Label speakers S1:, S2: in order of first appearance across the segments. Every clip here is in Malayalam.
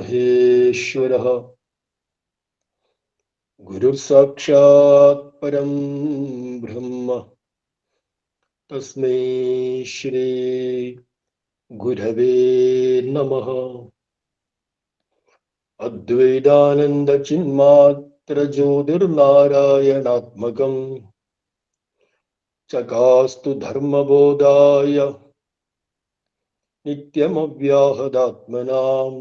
S1: മഹേശ്വരഃ ഗുരുർ സാക്ഷാത് പരം ബ്രഹ്മ തസ്മൈ ശ്രീ ഗുരവേ നമഃ. അദ്വൈതാനന്ദ ചിന്മാത്ര ജ്യോതിർനാരായണാത്മകം ചകാസ്തു ധർമ്മബോധായ നിത്യമവ്യാഹതാത്മനാം.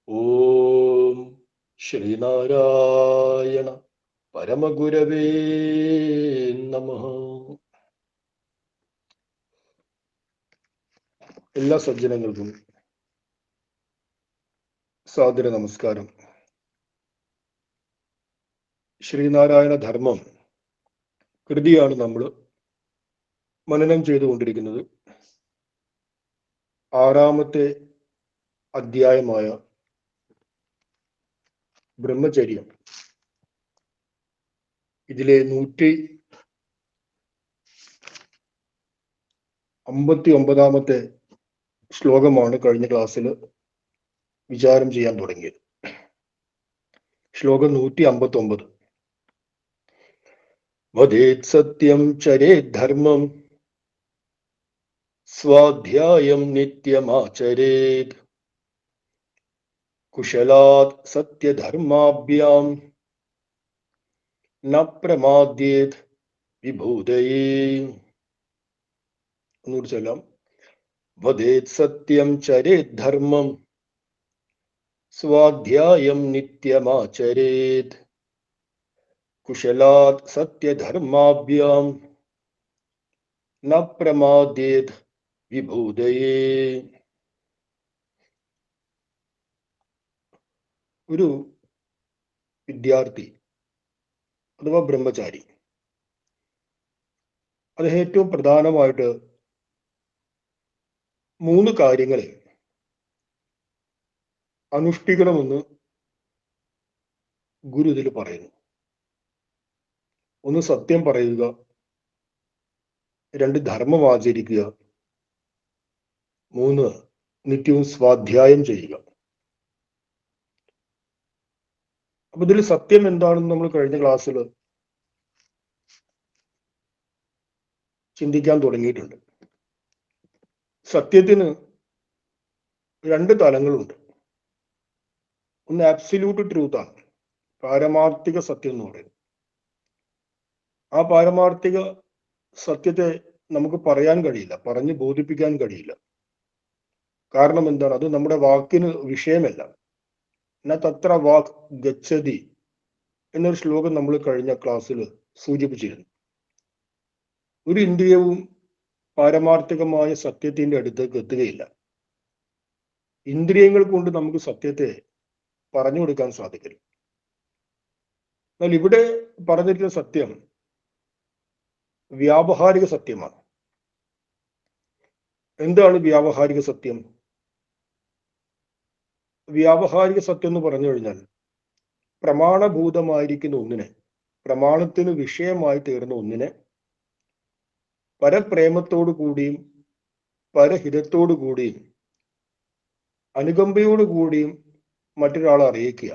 S1: ഓം ശ്രീനാരായണ പരമഗുരവേ നമഃ. എല്ലാ സജ്ജനങ്ങൾക്കും സാദര നമസ്കാരം. ശ്രീനാരായണ ധർമ്മം കൃതിയാണ് നമ്മൾ മനനം ചെയ്തുകൊണ്ടിരിക്കുന്നത്. ആറാമത്തെ അധ്യായമായ ബ്രഹ്മചര്യം, ഇതിലെ 159 ശ്ലോകമാണ് കഴിഞ്ഞ ക്ലാസ്സിൽ വിചാരം ചെയ്യാൻ തുടങ്ങിയത്. ശ്ലോകം 159. വദേത് സത്യം ചരേത് ധർമ്മം സ്വാധ്യായം നിത്യമാചരേത് കുശലാത് സത്യധർമാഭ്യാം ന പ്രമാദ്യേത് വിഭൂതയേ. ഒന്നുകൂടി ചൊല്ലാം. വദേത് സത്യം ചരേത് ധർമ്മം സ്വാധ്യായം നിത്യമാചരേത് കുശലാത് സത്യധർമാഭ്യാം ന പ്രമാദ്യേത് വിഭൂതയേ. ഒരു വിദ്യാർത്ഥി അഥവാ ബ്രഹ്മചാരി, അദ്ദേഹം ഏറ്റവും പ്രധാനമായിട്ട് 3 കാര്യങ്ങളെ അനുഷ്ഠിക്കണമെന്ന് ഗുരു ഇതിൽ പറയുന്നു. 1 സത്യം പറയുക, 2 ധർമ്മം ആചരിക്കുക, 3 നിത്യവും സ്വാധ്യായം ചെയ്യുക. അപ്പൊ ഇതിൽ സത്യം എന്താണെന്ന് നമ്മൾ കഴിഞ്ഞ ക്ലാസ്സിൽ ചിന്തിക്കാൻ തുടങ്ങിയിട്ടുണ്ട്. സത്യത്തിന് 2 തലങ്ങളുണ്ട്. ഒന്ന് ആബ്സല്യൂട്ട് ട്രൂത്താണ്, പാരമാർത്ഥിക സത്യം എന്ന് പറയുന്നത്. ആ പാരമാർത്ഥിക സത്യത്തെ നമുക്ക് പറയാൻ കഴിയില്ല, പറഞ്ഞ് ബോധിപ്പിക്കാൻ കഴിയില്ല. കാരണം എന്താണ്? അത് നമ്മുടെ വാക്കിന് വിഷയമല്ല. ന തത്ര വാക് ഗച്ഛതി എന്നൊരു ശ്ലോകം നമ്മൾ കഴിഞ്ഞ ക്ലാസ്സിൽ സൂചിപ്പിച്ചിരുന്നു. ഒരു ഇന്ദ്രിയവും പാരമാർത്ഥികമായ സത്യത്തിന്റെ അടുത്തേക്ക് എത്തുകയില്ല. ഇന്ദ്രിയങ്ങൾ കൊണ്ട് നമുക്ക് സത്യത്തെ പറഞ്ഞു കൊടുക്കാൻ സാധിക്കില്ല. എന്നാൽ ഇവിടെ പറഞ്ഞിരിക്കുന്ന സത്യം വ്യാവഹാരിക സത്യമാണ്. എന്താണ് വ്യാവഹാരിക സത്യം? വ്യാവഹാരിക സത്യം എന്ന് പറഞ്ഞു കഴിഞ്ഞാൽ പ്രമാണഭൂതമായിരിക്കുന്ന ഒന്നിനെ, പ്രമാണത്തിന് വിഷയമായി തീർന്ന ഒന്നിനെ പരപ്രേമത്തോടു കൂടിയും പരഹിതത്തോടു കൂടിയും അനുകമ്പയോടു കൂടിയും മറ്റൊരാളെ അറിയിക്കുക.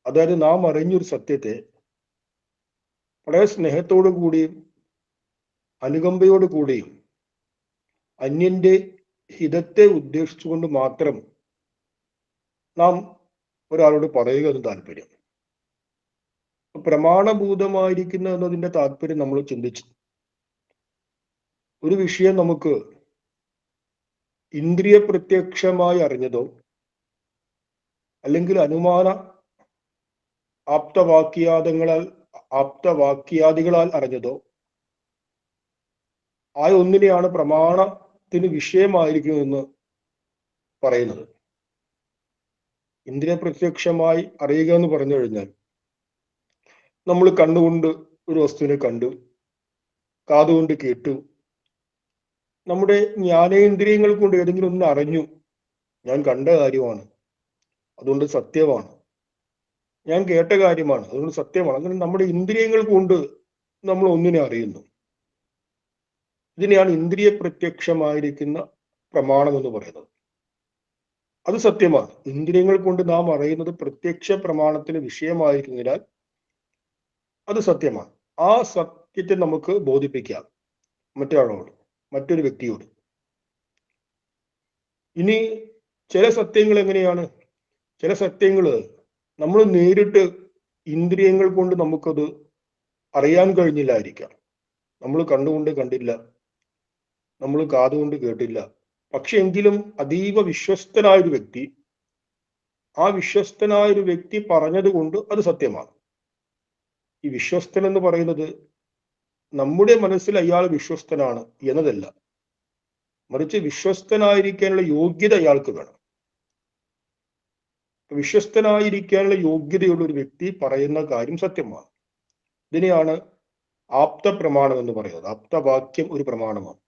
S1: അതായത് നാം അറിഞ്ഞൊരു സത്യത്തെ വളരെ സ്നേഹത്തോടു കൂടിയും അനുകമ്പയോടു കൂടിയും അന്യന്റെ ഹിതത്തെ ഉദ്ദേശിച്ചുകൊണ്ട് മാത്രം നാം ഒരാളോട് പറയുക എന്ന് താല്പര്യം. പ്രമാണഭൂതമായിരിക്കുന്ന എന്നതിന്റെ താല്പര്യം നമ്മൾ ചിന്തിച്ചു. ഒരു വിഷയം നമുക്ക് ഇന്ദ്രിയ പ്രത്യക്ഷമായി അറിഞ്ഞതോ അല്ലെങ്കിൽ അനുമാന ആപ്തവാക്യാദികളാൽ അറിഞ്ഞതോ ആ ഒന്നിനെയാണ് പ്രമാണത്തിന് വിഷയമായിരിക്കുമെന്ന് പറയുന്നത്. ഇന്ദ്രിയ പ്രത്യക്ഷമായി അറിയുക എന്ന് പറഞ്ഞു കഴിഞ്ഞാൽ നമ്മൾ കണ്ണുകൊണ്ട് ഒരു വസ്തുവിനെ കണ്ടു, കാതുകൊണ്ട് കേട്ടു, നമ്മുടെ ജ്ഞാനേന്ദ്രിയങ്ങൾ കൊണ്ട് ഏതെങ്കിലും ഒന്ന് അറിഞ്ഞു, ഞാൻ കണ്ട കാര്യമാണ് അതുകൊണ്ട് സത്യമാണ്, ഞാൻ കേട്ട കാര്യമാണ് അതുകൊണ്ട് സത്യമാണ്. അങ്ങനെ നമ്മുടെ ഇന്ദ്രിയങ്ങൾ കൊണ്ട് നമ്മൾ ഒന്നിനെ അറിയുന്നു. ഇതിനെയാണ് ഇന്ദ്രിയ പ്രത്യക്ഷമായിരിക്കുന്ന പ്രമാണം എന്ന് പറയുന്നത്. അത് സത്യമാണ്. ഇന്ദ്രിയങ്ങൾ കൊണ്ട് നാം അറിയുന്നത് പ്രത്യക്ഷ പ്രമാണത്തിന് വിഷയമായിരിക്കുന്നതിനാൽ അത് സത്യമാണ്. ആ സത്യത്തെ നമുക്ക് ബോധിപ്പിക്കാം മറ്റൊരാളോട്, മറ്റൊരു വ്യക്തിയോട്. ഇനി ചില സത്യങ്ങൾ എങ്ങനെയാണ്? ചില സത്യങ്ങൾ നമ്മൾ നേരിട്ട് ഇന്ദ്രിയങ്ങൾ കൊണ്ട് നമുക്കത് അറിയാൻ കഴിഞ്ഞില്ലായിരിക്കാം. നമ്മൾ കണ്ണുകൊണ്ട് കണ്ടില്ല, നമ്മൾ കാതുകൊണ്ട് കേട്ടില്ല. പക്ഷെ എങ്കിലും അതീവ വിശ്വസ്തനായ ഒരു വ്യക്തി, ആ വിശ്വസ്തനായ ഒരു വ്യക്തി പറഞ്ഞത് കൊണ്ട് അത് സത്യമാണ്. ഈ വിശ്വസ്തൻ എന്ന് പറയുന്നത് നമ്മുടെ മനസ്സിൽ അയാൾ വിശ്വസ്തനാണ് എന്നതല്ല, മറിച്ച് വിശ്വസ്തനായിരിക്കാനുള്ള യോഗ്യത അയാൾക്ക് വേണം. വിശ്വസ്തനായിരിക്കാനുള്ള യോഗ്യതയുള്ള ഒരു വ്യക്തി പറയുന്ന കാര്യം സത്യമാണ്. ഇതിനെയാണ് ആപ്ത പ്രമാണം എന്ന് പറയുന്നത്. ആപ്തവാക്യം ഒരു പ്രമാണമാണ്.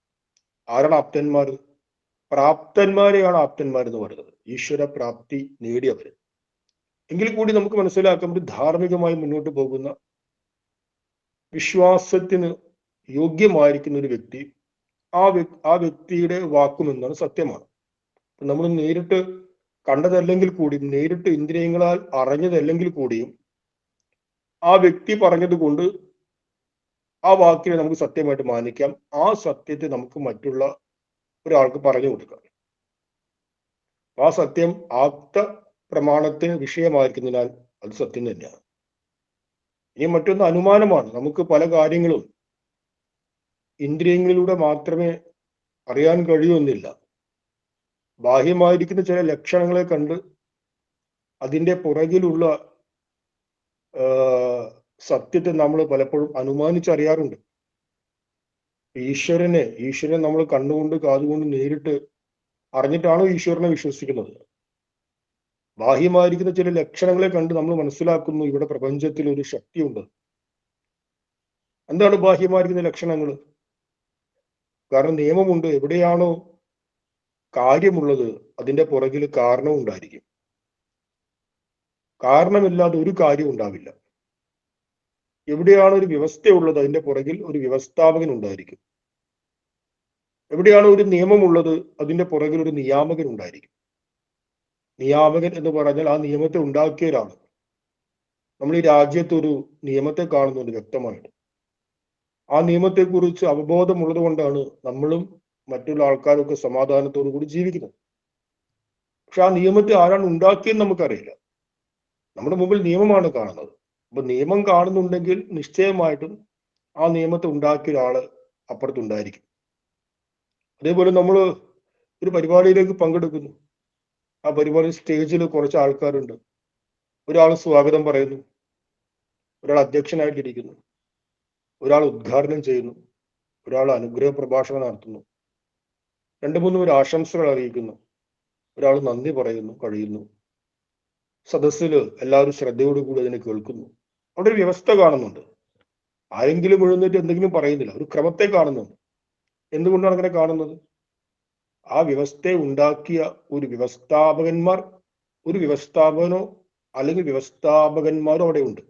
S1: ആരാണ് ആപ്തന്മാർ? പ്രാപ്തന്മാരെയാണ് ആപ്തന്മാർ എന്ന് പറയുന്നത്, ഈശ്വര പ്രാപ്തി നേടിയവര്. എങ്കിൽ കൂടി നമുക്ക് മനസ്സിലാക്കാം, ഒരു ധാർമ്മികമായി മുന്നോട്ട് പോകുന്ന വിശ്വാസത്തിന് യോഗ്യമായിരിക്കുന്ന ഒരു വ്യക്തി, ആ വ്യക്തിയുടെ വാക്കുമെന്നാണ് സത്യമാണ്. നമ്മൾ നേരിട്ട് കണ്ടതല്ലെങ്കിൽ കൂടിയും, നേരിട്ട് ഇന്ദ്രിയങ്ങളാൽ അറിഞ്ഞതല്ലെങ്കിൽ കൂടിയും, ആ വ്യക്തി പറഞ്ഞത് കൊണ്ട് ആ വാക്കിനെ നമുക്ക് സത്യമായിട്ട് മാനിക്കാം. ആ സത്യത്തെ നമുക്ക് മറ്റുള്ള ഒരാൾക്ക് പറഞ്ഞു കൊടുക്കാം. ആ സത്യം ആപ്ത പ്രമാണത്തിന് വിഷയമായിരിക്കുന്നതിനാൽ അത് സത്യം തന്നെയാണ്. ഇനി മറ്റൊന്ന് അനുമാനമാണ്. നമുക്ക് പല കാര്യങ്ങളും ഇന്ദ്രിയങ്ങളിലൂടെ മാത്രമേ അറിയാൻ കഴിയുമെന്നില്ല. ബാഹ്യമായിരിക്കുന്ന ചില ലക്ഷണങ്ങളെ കണ്ട് അതിൻ്റെ പുറകിലുള്ള സത്യത്തെ നമ്മൾ പലപ്പോഴും അനുമാനിച്ചറിയാറുണ്ട്. ഈശ്വരനെ നമ്മൾ കണ്ണുകൊണ്ട് കാതുകൊണ്ട് നേരിട്ട് അറിഞ്ഞിട്ടാണോ ഈശ്വരനെ വിശ്വസിക്കുന്നത്? ബാഹ്യമായിരിക്കുന്ന ചില ലക്ഷണങ്ങളെ കണ്ട് നമ്മൾ മനസ്സിലാക്കുന്നു ഇവിടെ പ്രപഞ്ചത്തിൽ ഒരു ശക്തിയുണ്ട്. എന്താണ് ബാഹ്യമായിരിക്കുന്ന ലക്ഷണങ്ങൾ? കാരണം നിയമമുണ്ട്. എവിടെയാണോ കാര്യമുള്ളത് അതിന്റെ പുറകിൽ കാരണവും ഉണ്ടായിരിക്കും. കാരണമില്ലാതെ ഒരു കാര്യം ഉണ്ടാവില്ല. എവിടെയാണ് ഒരു വ്യവസ്ഥയുള്ളത് അതിന്റെ പുറകിൽ ഒരു വ്യവസ്ഥാപകൻ ഉണ്ടായിരിക്കും. എവിടെയാണ് ഒരു നിയമമുള്ളത് അതിന്റെ പുറകിൽ ഒരു നിയാമകൻ ഉണ്ടായിരിക്കും. നിയാമകൻ എന്ന് പറഞ്ഞാൽ ആ നിയമത്തെ ഉണ്ടാക്കിയ ഒരാൾ. നമ്മൾ ഈ രാജ്യത്ത് ഒരു നിയമത്തെ കാണുന്നുണ്ട് വ്യക്തമായിട്ട്. ആ നിയമത്തെക്കുറിച്ച് അവബോധമുള്ളത് കൊണ്ടാണ് നമ്മളും മറ്റുള്ള ആൾക്കാരൊക്കെ സമാധാനത്തോടു കൂടി ജീവിക്കുന്നത്. പക്ഷെ ആ നിയമത്തെ ആരാണ് ഉണ്ടാക്കിയെന്ന് നമുക്കറിയില്ല. നമ്മുടെ മുമ്പിൽ നിയമമാണ് കാണുന്നത്. അപ്പൊ നിയമം കാണുന്നുണ്ടെങ്കിൽ നിശ്ചയമായിട്ടും ആ നിയമത്തെ ഉണ്ടാക്കിയ ഒരാള് അപ്പുറത്തുണ്ടായിരിക്കും. അതേപോലെ നമ്മൾ ഒരു പരിപാടിയിലേക്ക് പങ്കെടുക്കുന്നു. ആ പരിപാടി സ്റ്റേജിൽ കുറച്ച് ആൾക്കാരുണ്ട്. ഒരാൾ സ്വാഗതം പറയുന്നു, ഒരാൾ അധ്യക്ഷനായിട്ടിരിക്കുന്നു, ഒരാൾ ഉദ്ഘാടനം ചെയ്യുന്നു, ഒരാൾ അനുഗ്രഹ പ്രഭാഷണം നടത്തുന്നു, രണ്ടു മൂന്ന് പേർ ആശംസകൾ അറിയിക്കുന്നു, ഒരാൾ നന്ദി പറയുന്നു, കഴിയുന്നു. സദസ്സിൽ എല്ലാവരും ശ്രദ്ധയോടുകൂടി അതിനെ കേൾക്കുന്നു. അവിടെ ഒരു വ്യവസ്ഥ കാണുന്നുണ്ട്. ആരെങ്കിലും എഴുന്നേറ്റ് എന്തെങ്കിലും പറയുന്നില്ല, ഒരു ക്രമത്തെ കാണുന്നുണ്ട്. എന്തുകൊണ്ടാണ് അങ്ങനെ കാണുന്നത്? ആ വ്യവസ്ഥയെ ഉണ്ടാക്കിയ ഒരു വ്യവസ്ഥാപകനോ അല്ലെങ്കിൽ വ്യവസ്ഥാപകന്മാരോ അവിടെ ഉണ്ട്.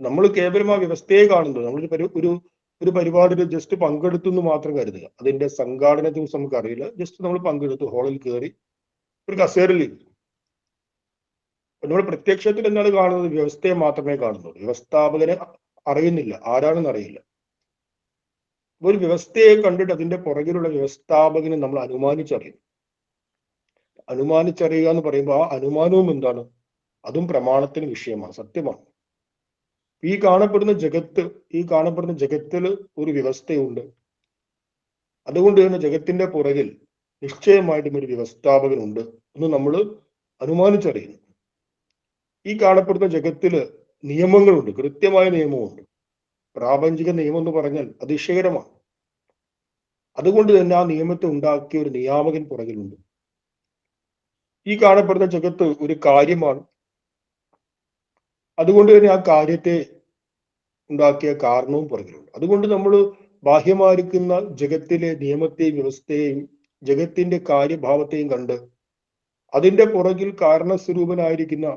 S1: നമ്മൾ കേവലം ആ വ്യവസ്ഥയെ കാണുന്നത്. ഒരു പരിപാടിയിൽ ജസ്റ്റ് പങ്കെടുത്തു എന്ന് മാത്രം കരുതുക. അതിന്റെ സംഘാടനത്തെ കുറിച്ച് നമുക്ക് അറിയില്ല. ജസ്റ്റ് നമ്മൾ പങ്കെടുത്തു, ഹാളിൽ കയറി ഒരു കസേരയിൽ. നമ്മൾ പ്രത്യക്ഷത്തിൽ എന്താണ് കാണുന്നത്? വ്യവസ്ഥയെ മാത്രമേ കാണുന്നുള്ളൂ. വ്യവസ്ഥാപകനെ അറിയുന്നില്ല, ആരാണെന്ന് അറിയില്ല. ഒരു വ്യവസ്ഥയെ കണ്ടിട്ട് അതിന്റെ പുറകിലുള്ള വ്യവസ്ഥാപകനെ നമ്മൾ അനുമാനിച്ചറിയുന്നു. അനുമാനിച്ചറിയുക എന്ന് പറയുമ്പോൾ ആ അനുമാനവും എന്താണ്? അതും പ്രമാണത്തിന് വിഷയമാണ്, സത്യമാണ്. ഈ കാണപ്പെടുന്ന ജഗത്തിൽ ഒരു വ്യവസ്ഥയുണ്ട്. അതുകൊണ്ട് തന്നെ ജഗത്തിന്റെ പുറകിൽ നിശ്ചയമായിട്ടും ഒരു വ്യവസ്ഥാപകനുണ്ട് എന്ന് നമ്മൾ അനുമാനിച്ചറിയുന്നു. ഈ കാണപ്പെടുന്ന ജഗത്തില് നിയമങ്ങളുണ്ട്, കൃത്യമായ നിയമമുണ്ട്. പ്രാപഞ്ചിക നിയമം എന്ന് പറഞ്ഞാൽ അതിശയകരമാണ്. അതുകൊണ്ട് തന്നെ ആ നിയമത്തെ ഉണ്ടാക്കിയ ഒരു നിയാമകൻ പുറകിലുണ്ട്. ഈ കാണപ്പെടുന്ന ജഗത്ത് ഒരു കാര്യമാണ്. അതുകൊണ്ട് തന്നെ ആ കാര്യത്തെ ഉണ്ടാക്കിയ കാരണവും പുറകിലുണ്ട്. അതുകൊണ്ട് നമ്മൾ ബാഹ്യമായിരിക്കുന്ന ജഗത്തിലെ നിയമത്തെയും വ്യവസ്ഥയെയും ജഗത്തിന്റെ കാര്യഭാവത്തെയും കണ്ട് അതിന്റെ പുറകിൽ കാരണസ്വരൂപനായിരിക്കുന്ന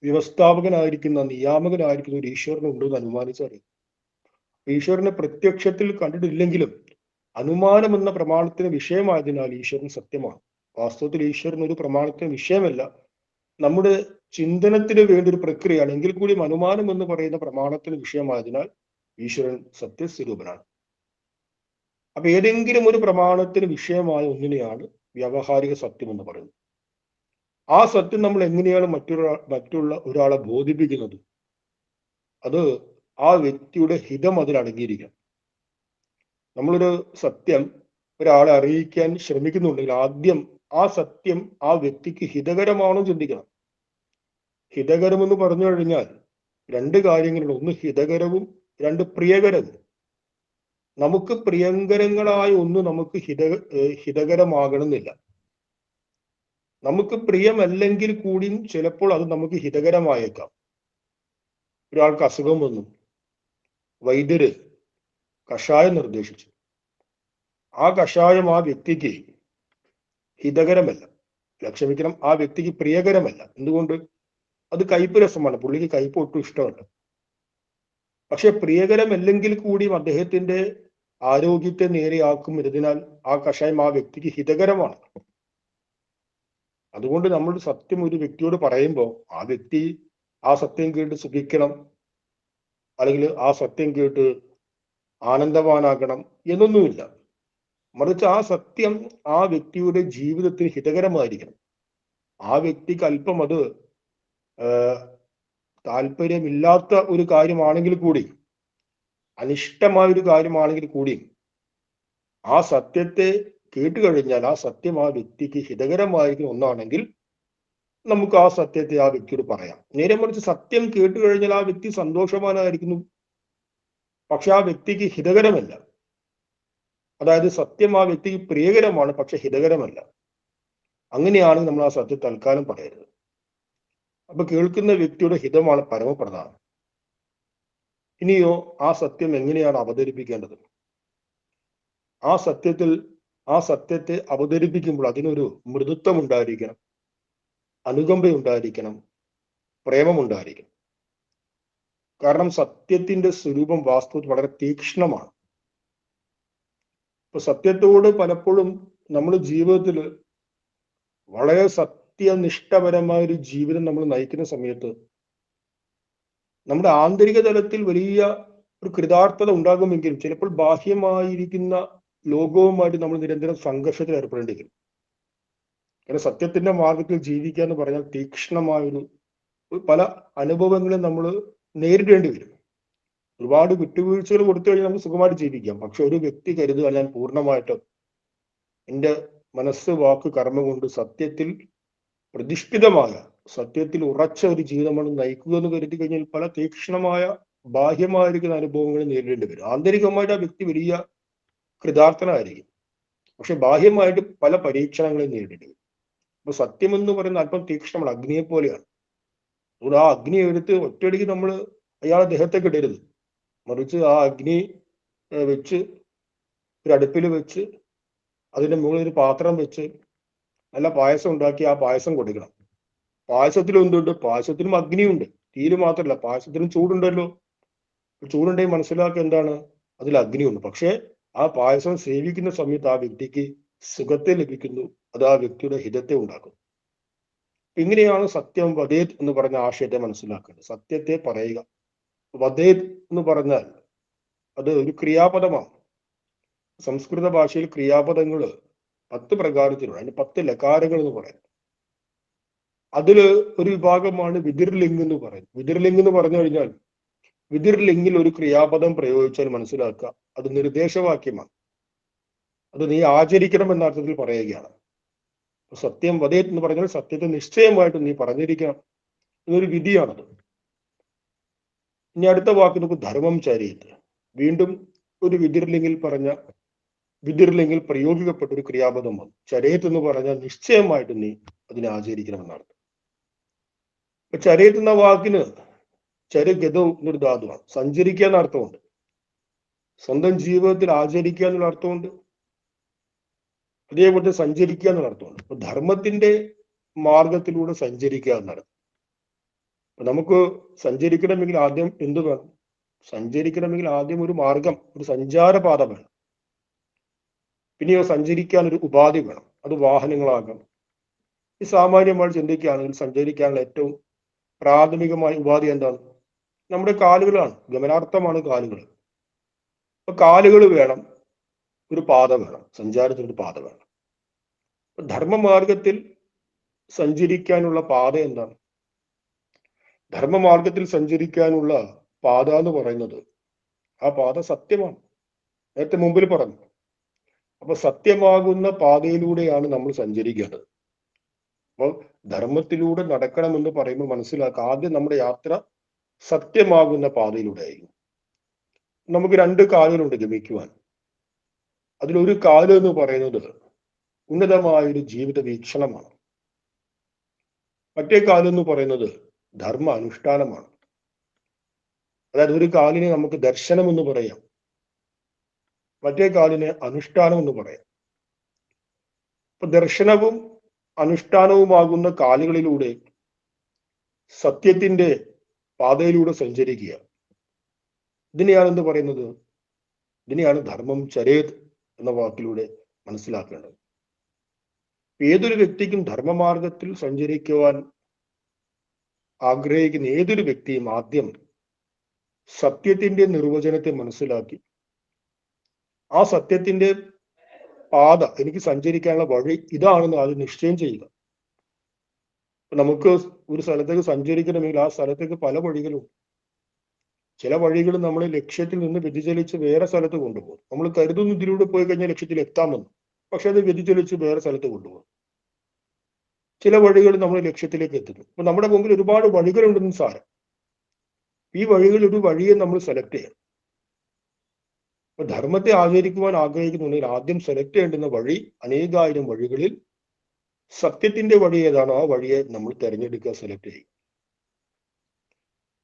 S1: വ്യവസ്ഥാപകനായിരിക്കുന്ന നിയാമകനായിരിക്കുന്ന ഒരു ഈശ്വരനുണ്ടെന്ന് അനുമാനിച്ചറിയും. ഈശ്വരനെ പ്രത്യക്ഷത്തിൽ കണ്ടിട്ടില്ലെങ്കിലും അനുമാനം എന്ന പ്രമാണത്തിന് വിഷയമായതിനാൽ ഈശ്വരൻ സത്യമാണ്. വാസ്തവത്തിൽ ഈശ്വരൻ ഒരു പ്രമാണത്തിന് വിഷയമല്ല, നമ്മുടെ ചിന്തനത്തിന് വേണ്ടി ഒരു പ്രക്രിയയാണ്. എങ്കിൽ കൂടി അനുമാനം എന്ന് പറയുന്ന പ്രമാണത്തിന് വിഷയമായതിനാൽ ഈശ്വരൻ സത്യസ്വരൂപനാണ്. അപ്പൊ ഏതെങ്കിലും ഒരു പ്രമാണത്തിന് വിഷയമായ ഒന്നിനെയാണ് വ്യാവഹാരിക സത്യം എന്ന് പറയുന്നത്. ആ സത്യം നമ്മൾ എങ്ങനെയാണ് മറ്റുള്ള ഒരാളെ ബോധിപ്പിക്കുന്നത്? അത് ആ വ്യക്തിയുടെ ഹിതം അതിൽ അടങ്ങിയിരിക്കണം. നമ്മളൊരു സത്യം ഒരാളെ അറിയിക്കാൻ ശ്രമിക്കുന്നുണ്ടെങ്കിൽ ആദ്യം ആ സത്യം ആ വ്യക്തിക്ക് ഹിതകരമാണോ ചിന്തിക്കണം. ഹിതകരമെന്ന് പറഞ്ഞു കഴിഞ്ഞാൽ രണ്ട് കാര്യങ്ങളുണ്ട്. ഒന്ന് ഹിതകരവും, രണ്ട് പ്രിയകരവും. നമുക്ക് പ്രിയങ്കരങ്ങളായ ഒന്ന് നമുക്ക് ഹിതകരമാകണമെന്നില്ല. നമുക്ക് പ്രിയമല്ലെങ്കിൽ കൂടിയും ചിലപ്പോൾ അത് നമുക്ക് ഹിതകരമായേക്കാം. ഒരാൾക്ക് അസുഖം വന്നു, വൈദ്യര് കഷായം നിർദ്ദേശിച്ചു. ആ കഷായം ആ വ്യക്തിക്ക് ഹിതകരമല്ല, ക്ഷമിക്കണം, ആ വ്യക്തിക്ക് പ്രിയകരമല്ല. എന്തുകൊണ്ട്? അത് കയ്പ് രസമാണ്, പുള്ളിക്ക് കയ്പ് ഒട്ടും ഇഷ്ടമല്ല. പക്ഷെ പ്രിയകരമല്ലെങ്കിൽ കൂടിയും അദ്ദേഹത്തിന്റെ ആരോഗ്യത്തെ നേരെയാക്കും എന്നതിനാൽ ആ കഷായം ആ വ്യക്തിക്ക് ഹിതകരമാണ്. അതുകൊണ്ട് നമ്മൾ സത്യം ഒരു വ്യക്തിയോട് പറയുമ്പോൾ ആ വ്യക്തി ആ സത്യം കേട്ട് സുഖിക്കണം, അല്ലെങ്കിൽ ആ സത്യം കേട്ട് ആനന്ദവാനാകണം എന്നൊന്നുമില്ല. മറിച്ച് ആ സത്യം ആ വ്യക്തിയുടെ ജീവിതത്തിന് ഹിതകരമായിരിക്കണം. ആ വ്യക്തിക്ക് അല്പം അത് താല്പര്യമില്ലാത്ത ഒരു കാര്യമാണെങ്കിൽ കൂടി, അനിഷ്ടമായ ഒരു കാര്യമാണെങ്കിൽ കൂടി, ആ സത്യത്തെ കേട്ടുകഴിഞ്ഞാൽ ആ സത്യം ആ വ്യക്തിക്ക് ഹിതകരമായിരിക്കുന്ന ഒന്നാണെങ്കിൽ നമുക്ക് ആ സത്യത്തെ ആ വ്യക്തിയോട് പറയാം. നേരെ മറിച്ച് സത്യം കേട്ടുകഴിഞ്ഞാൽ ആ വ്യക്തി സന്തോഷവാനായിരിക്കുന്നു, പക്ഷെ ആ വ്യക്തിക്ക് ഹിതകരമല്ല. അതായത് സത്യം ആ വ്യക്തിക്ക് പ്രിയകരമാണ്, പക്ഷെ ഹിതകരമല്ല. അങ്ങനെയാണെങ്കിൽ നമ്മൾ ആ സത്യം തൽക്കാലം പറയരുത്. അപ്പൊ കേൾക്കുന്ന വ്യക്തിയുടെ ഹിതമാണ് പരമപ്രധാനം. ഇനിയോ ആ സത്യം എങ്ങനെയാണ് അവതരിപ്പിക്കേണ്ടത്? ആ സത്യത്തെ അവതരിപ്പിക്കുമ്പോൾ അതിനൊരു മൃദുത്വം ഉണ്ടായിരിക്കണം, അനുകമ്പയുണ്ടായിരിക്കണം, പ്രേമമുണ്ടായിരിക്കണം. കാരണം സത്യത്തിന്റെ സ്വരൂപം വാസ്തവത്തിൽ വളരെ തീക്ഷ്ണമാണ്. ഇപ്പൊ സത്യത്തോട് പലപ്പോഴും നമ്മുടെ ജീവിതത്തിൽ വളരെ സത്യനിഷ്ഠപരമായ ഒരു ജീവിതം നമ്മൾ നയിക്കുന്ന സമയത്ത് നമ്മുടെ ആന്തരിക തലത്തിൽ വലിയ ഒരു കൃതാർത്ഥത ഉണ്ടാകുമെങ്കിലും ചിലപ്പോൾ ബാഹ്യമായിരിക്കുന്ന ലോകവുമായിട്ട് നമ്മൾ നിരന്തരം സംഘർഷത്തിൽ ഏർപ്പെടേണ്ടി വരും. കാരണം സത്യത്തിന്റെ മാർഗത്തിൽ ജീവിക്കുക എന്ന് പറഞ്ഞാൽ തീക്ഷ്ണമായൊരു പല അനുഭവങ്ങളും നമ്മൾ നേരിടേണ്ടി വരും. ഒരുപാട് വിട്ടുവീഴ്ചകൾ കൊടുത്തു കഴിഞ്ഞാൽ നമുക്ക് സുഖമായിട്ട് ജീവിക്കാം. പക്ഷെ ഒരു വ്യക്തി കരുതുക, ഞാൻ പൂർണ്ണമായിട്ടും എൻ്റെ മനസ്സ്, വാക്ക്, കർമ്മം കൊണ്ട് സത്യത്തിൽ പ്രതിഷ്ഠിതമായ, സത്യത്തിൽ ഉറച്ച ഒരു ജീവിതമാണ് നയിക്കുക എന്ന് കരുതി കഴിഞ്ഞാൽ പല തീക്ഷ്ണമായ ബാഹ്യമായിരിക്കുന്ന അനുഭവങ്ങൾ നേരിടേണ്ടി വരും. ആന്തരികമായിട്ട് ആ വ്യക്തി വലിയ കൃതാർത്ഥനായിരിക്കും, പക്ഷെ ബാഹ്യമായിട്ട് പല പരീക്ഷണങ്ങളെ നേരിടേണ്ടി വരും. അപ്പൊ സത്യം എന്ന് പറയുന്ന അല്പം തീക്ഷ്ണമാണ്, അഗ്നിയെ പോലെയാണ്. അതുകൊണ്ട് ആ അഗ്നി എടുത്ത് ഒറ്റയടിക്ക് നമ്മൾ അയാളെ ദേഹത്തേക്ക് ഇടരുത്. മറിച്ച് ആ അഗ്നി വെച്ച് ഒരു അടുപ്പിൽ വെച്ച് അതിന്റെ മുകളിൽ ഒരു പാത്രം വെച്ച് നല്ല പായസം ഉണ്ടാക്കി ആ പായസം കൊടുക്കണം. പായസത്തിലും എന്തുണ്ട്? പായസത്തിലും അഗ്നിയുണ്ട്, തീയിൽ മാത്രമല്ല, പായസത്തിലും ചൂടുണ്ടല്ലോ. ചൂടുണ്ടെങ്കിൽ മനസ്സിലാക്കുക എന്താണ്? അതിൽ അഗ്നിയുണ്ട്. പക്ഷെ ആ പായസം സേവിക്കുന്ന സമയത്ത് ആ വ്യക്തിക്ക് സുഖത്തെ ലഭിക്കുന്നു, അത് ആ വ്യക്തിയുടെ ഹിതത്തെ ഉണ്ടാക്കുന്നു. ഇങ്ങനെയാണ് സത്യം വദേത് എന്ന് പറഞ്ഞ ആശയത്തെ മനസ്സിലാക്കേണ്ടത്. സത്യത്തെ പറയുക. വദേത് എന്ന് പറഞ്ഞാൽ അത് ഒരു ക്രിയാപദമാണ്. സംസ്കൃത ഭാഷയിൽ ക്രിയാപദങ്ങൾ 10 പ്രകാരത്തിലുള്ള, അതിന് 10 ലകാരങ്ങൾ എന്ന് പറയുന്നത്. അതില് ഒരു വിഭാഗമാണ് വിതിർലിംഗ് എന്ന് പറയുന്നത്. വിതിർലിംഗ് എന്ന് പറഞ്ഞു കഴിഞ്ഞാൽ വിതിർലിംഗിൽ ഒരു ക്രിയാപദം പ്രയോഗിച്ചാൽ മനസ്സിലാക്കുക അത് നിർദ്ദേശവാക്യമാണ്. അത് നീ ആചരിക്കണം എന്ന അർത്ഥത്തിൽ പറയുകയാണ്. സത്യം വദേത് എന്ന് പറഞ്ഞാൽ സത്യത്തെ നിശ്ചയമായിട്ട് നീ പറഞ്ഞിരിക്കണം എന്നൊരു വിധിയാണത്. ഇനി അടുത്ത വാക്ക് നമുക്ക് ധർമ്മം ചരിയത്. വീണ്ടും ഒരു വിതിർലിംഗിൽ പ്രയോഗിക്കപ്പെട്ട ഒരു ക്രിയാപദം വന്നു. ചരയത്ത് എന്ന് പറഞ്ഞാൽ നിശ്ചയമായിട്ട് നീ അതിനെ ആചരിക്കണമെന്നാണ്. ചരയത്ത് എന്ന വാക്കിന് ചരഗതോ എന്നൊരു ധാതുവാണ്. സഞ്ചരിക്കുക എന്ന അർത്ഥമുണ്ട്, സ്വന്തം ജീവിതത്തിൽ ആചരിക്കുക എന്നുള്ള അർത്ഥമുണ്ട്, അതേപോലെ സഞ്ചരിക്കുക എന്നുള്ള അർത്ഥമുണ്ട്. അപ്പൊ ധർമ്മത്തിന്റെ മാർഗത്തിലൂടെ സഞ്ചരിക്കുക എന്നാണ്. അപ്പൊ നമുക്ക് സഞ്ചരിക്കണമെങ്കിൽ ആദ്യം എന്ത് വേണം? സഞ്ചരിക്കണമെങ്കിൽ ആദ്യം ഒരു മാർഗം, ഒരു സഞ്ചാരപാത വേണം. പിന്നെയോ സഞ്ചരിക്കാൻ ഒരു ഉപാധി വേണം. അത് വാഹനങ്ങളാകാം. ഈ സാമാന്യമായി ചിന്തിക്കുകയാണെങ്കിൽ സഞ്ചരിക്കാനുള്ള ഏറ്റവും പ്രാഥമികമായ ഉപാധി എന്താണ്? നമ്മുടെ കാലുകളാണ്. ഗമനാർത്ഥമാണ് കാലുകൾ. അപ്പൊ കാലുകൾ വേണം, ഒരു പാത വേണം, സഞ്ചാരത്തിന് ഒരു പാത വേണം. ധർമ്മമാർഗത്തിൽ സഞ്ചരിക്കാനുള്ള പാത എന്താണ്? ധർമ്മമാർഗത്തിൽ സഞ്ചരിക്കാനുള്ള പാത എന്ന് പറയുന്നത്, ആ പാത സത്യമാണ്. നേരത്തെ മുമ്പിൽ പറഞ്ഞു. അപ്പൊ സത്യമാകുന്ന പാതയിലൂടെയാണ് നമ്മൾ സഞ്ചരിക്കേണ്ടത്. അപ്പോൾ ധർമ്മത്തിലൂടെ നടക്കണമെന്ന് പറയുമ്പോൾ മനസ്സിലാക്കുക, ആദ്യം നമ്മുടെ യാത്ര സത്യമാകുന്ന പാതയിലൂടെ ആയിരിക്കും. നമുക്ക് രണ്ട് കാലുകളുണ്ട് ഗമിക്കുവാൻ. അതിലൊരു കാല് എന്ന് പറയുന്നത് ഉന്നതമായൊരു ജീവിത വീക്ഷണമാണ്. മറ്റേ കാലെന്ന് പറയുന്നത് ധർമ്മ അനുഷ്ഠാനമാണ്. അതായത് ഒരു കാലിനെ നമുക്ക് ദർശനം എന്ന് പറയാം, മറ്റേ കാലിനെ അനുഷ്ഠാനം എന്ന് പറയാം. അപ്പൊ ദർശനവും അനുഷ്ഠാനവുമാകുന്ന കാലുകളിലൂടെ സത്യത്തിന്റെ പാതയിലൂടെ സഞ്ചരിക്കുക, ഇതിനെയാണ് എന്ത് പറയുന്നത്? ഇതിനെയാണ് ധർമ്മം ചരേത് എന്ന വാക്കിലൂടെ മനസ്സിലാക്കേണ്ടത്. ഏതൊരു വ്യക്തിക്കും ധർമ്മമാർഗത്തിൽ സഞ്ചരിക്കുവാൻ ആഗ്രഹിക്കുന്ന ഏതൊരു വ്യക്തിയും ആദ്യം സത്യത്തിന്റെ നിർവചനത്തെ മനസ്സിലാക്കി, ആ സത്യത്തിന്റെ പാത, എനിക്ക് സഞ്ചരിക്കാനുള്ള വഴി ഇതാണെന്ന് ആദ്യം നിശ്ചയം ചെയ്യുക. നമുക്ക് ഒരു സ്ഥലത്തേക്ക് സഞ്ചരിക്കണമെങ്കിൽ ആ സ്ഥലത്തേക്ക് പല വഴികളുണ്ട്. ചില വഴികൾ നമ്മളെ ലക്ഷ്യത്തിൽ നിന്ന് വ്യതിചലിച്ച് വേറെ സ്ഥലത്ത് കൊണ്ടുപോകും. നമ്മൾ കരുതുന്നു ഇതിലൂടെ പോയി കഴിഞ്ഞാൽ ലക്ഷ്യത്തിൽ എത്താമെന്ന്, പക്ഷെ അത് വ്യതിചലിച്ച് വേറെ സ്ഥലത്ത് കൊണ്ടുപോകും. ചില വഴികൾ നമ്മൾ ലക്ഷ്യത്തിലേക്ക് എത്തുന്നു. അപ്പൊ നമ്മുടെ മുമ്പിൽ ഒരുപാട് വഴികളുണ്ടെന്ന് സാരം. ഈ വഴികളിൽ ഒരു വഴിയെ നമ്മൾ സെലക്ട് ചെയ്യണം. അപ്പൊ ധർമ്മത്തെ ആചരിക്കുവാൻ ആഗ്രഹിക്കുന്നുണ്ടെങ്കിൽ ആദ്യം സെലക്ട് ചെയ്യേണ്ടുന്ന വഴി, അനേകായിരം വഴികളിൽ സത്യത്തിന്റെ വഴി ഏതാണോ ആ വഴിയെ നമ്മൾ തിരഞ്ഞെടുക്കുക, സെലക്ട് ചെയ്യും.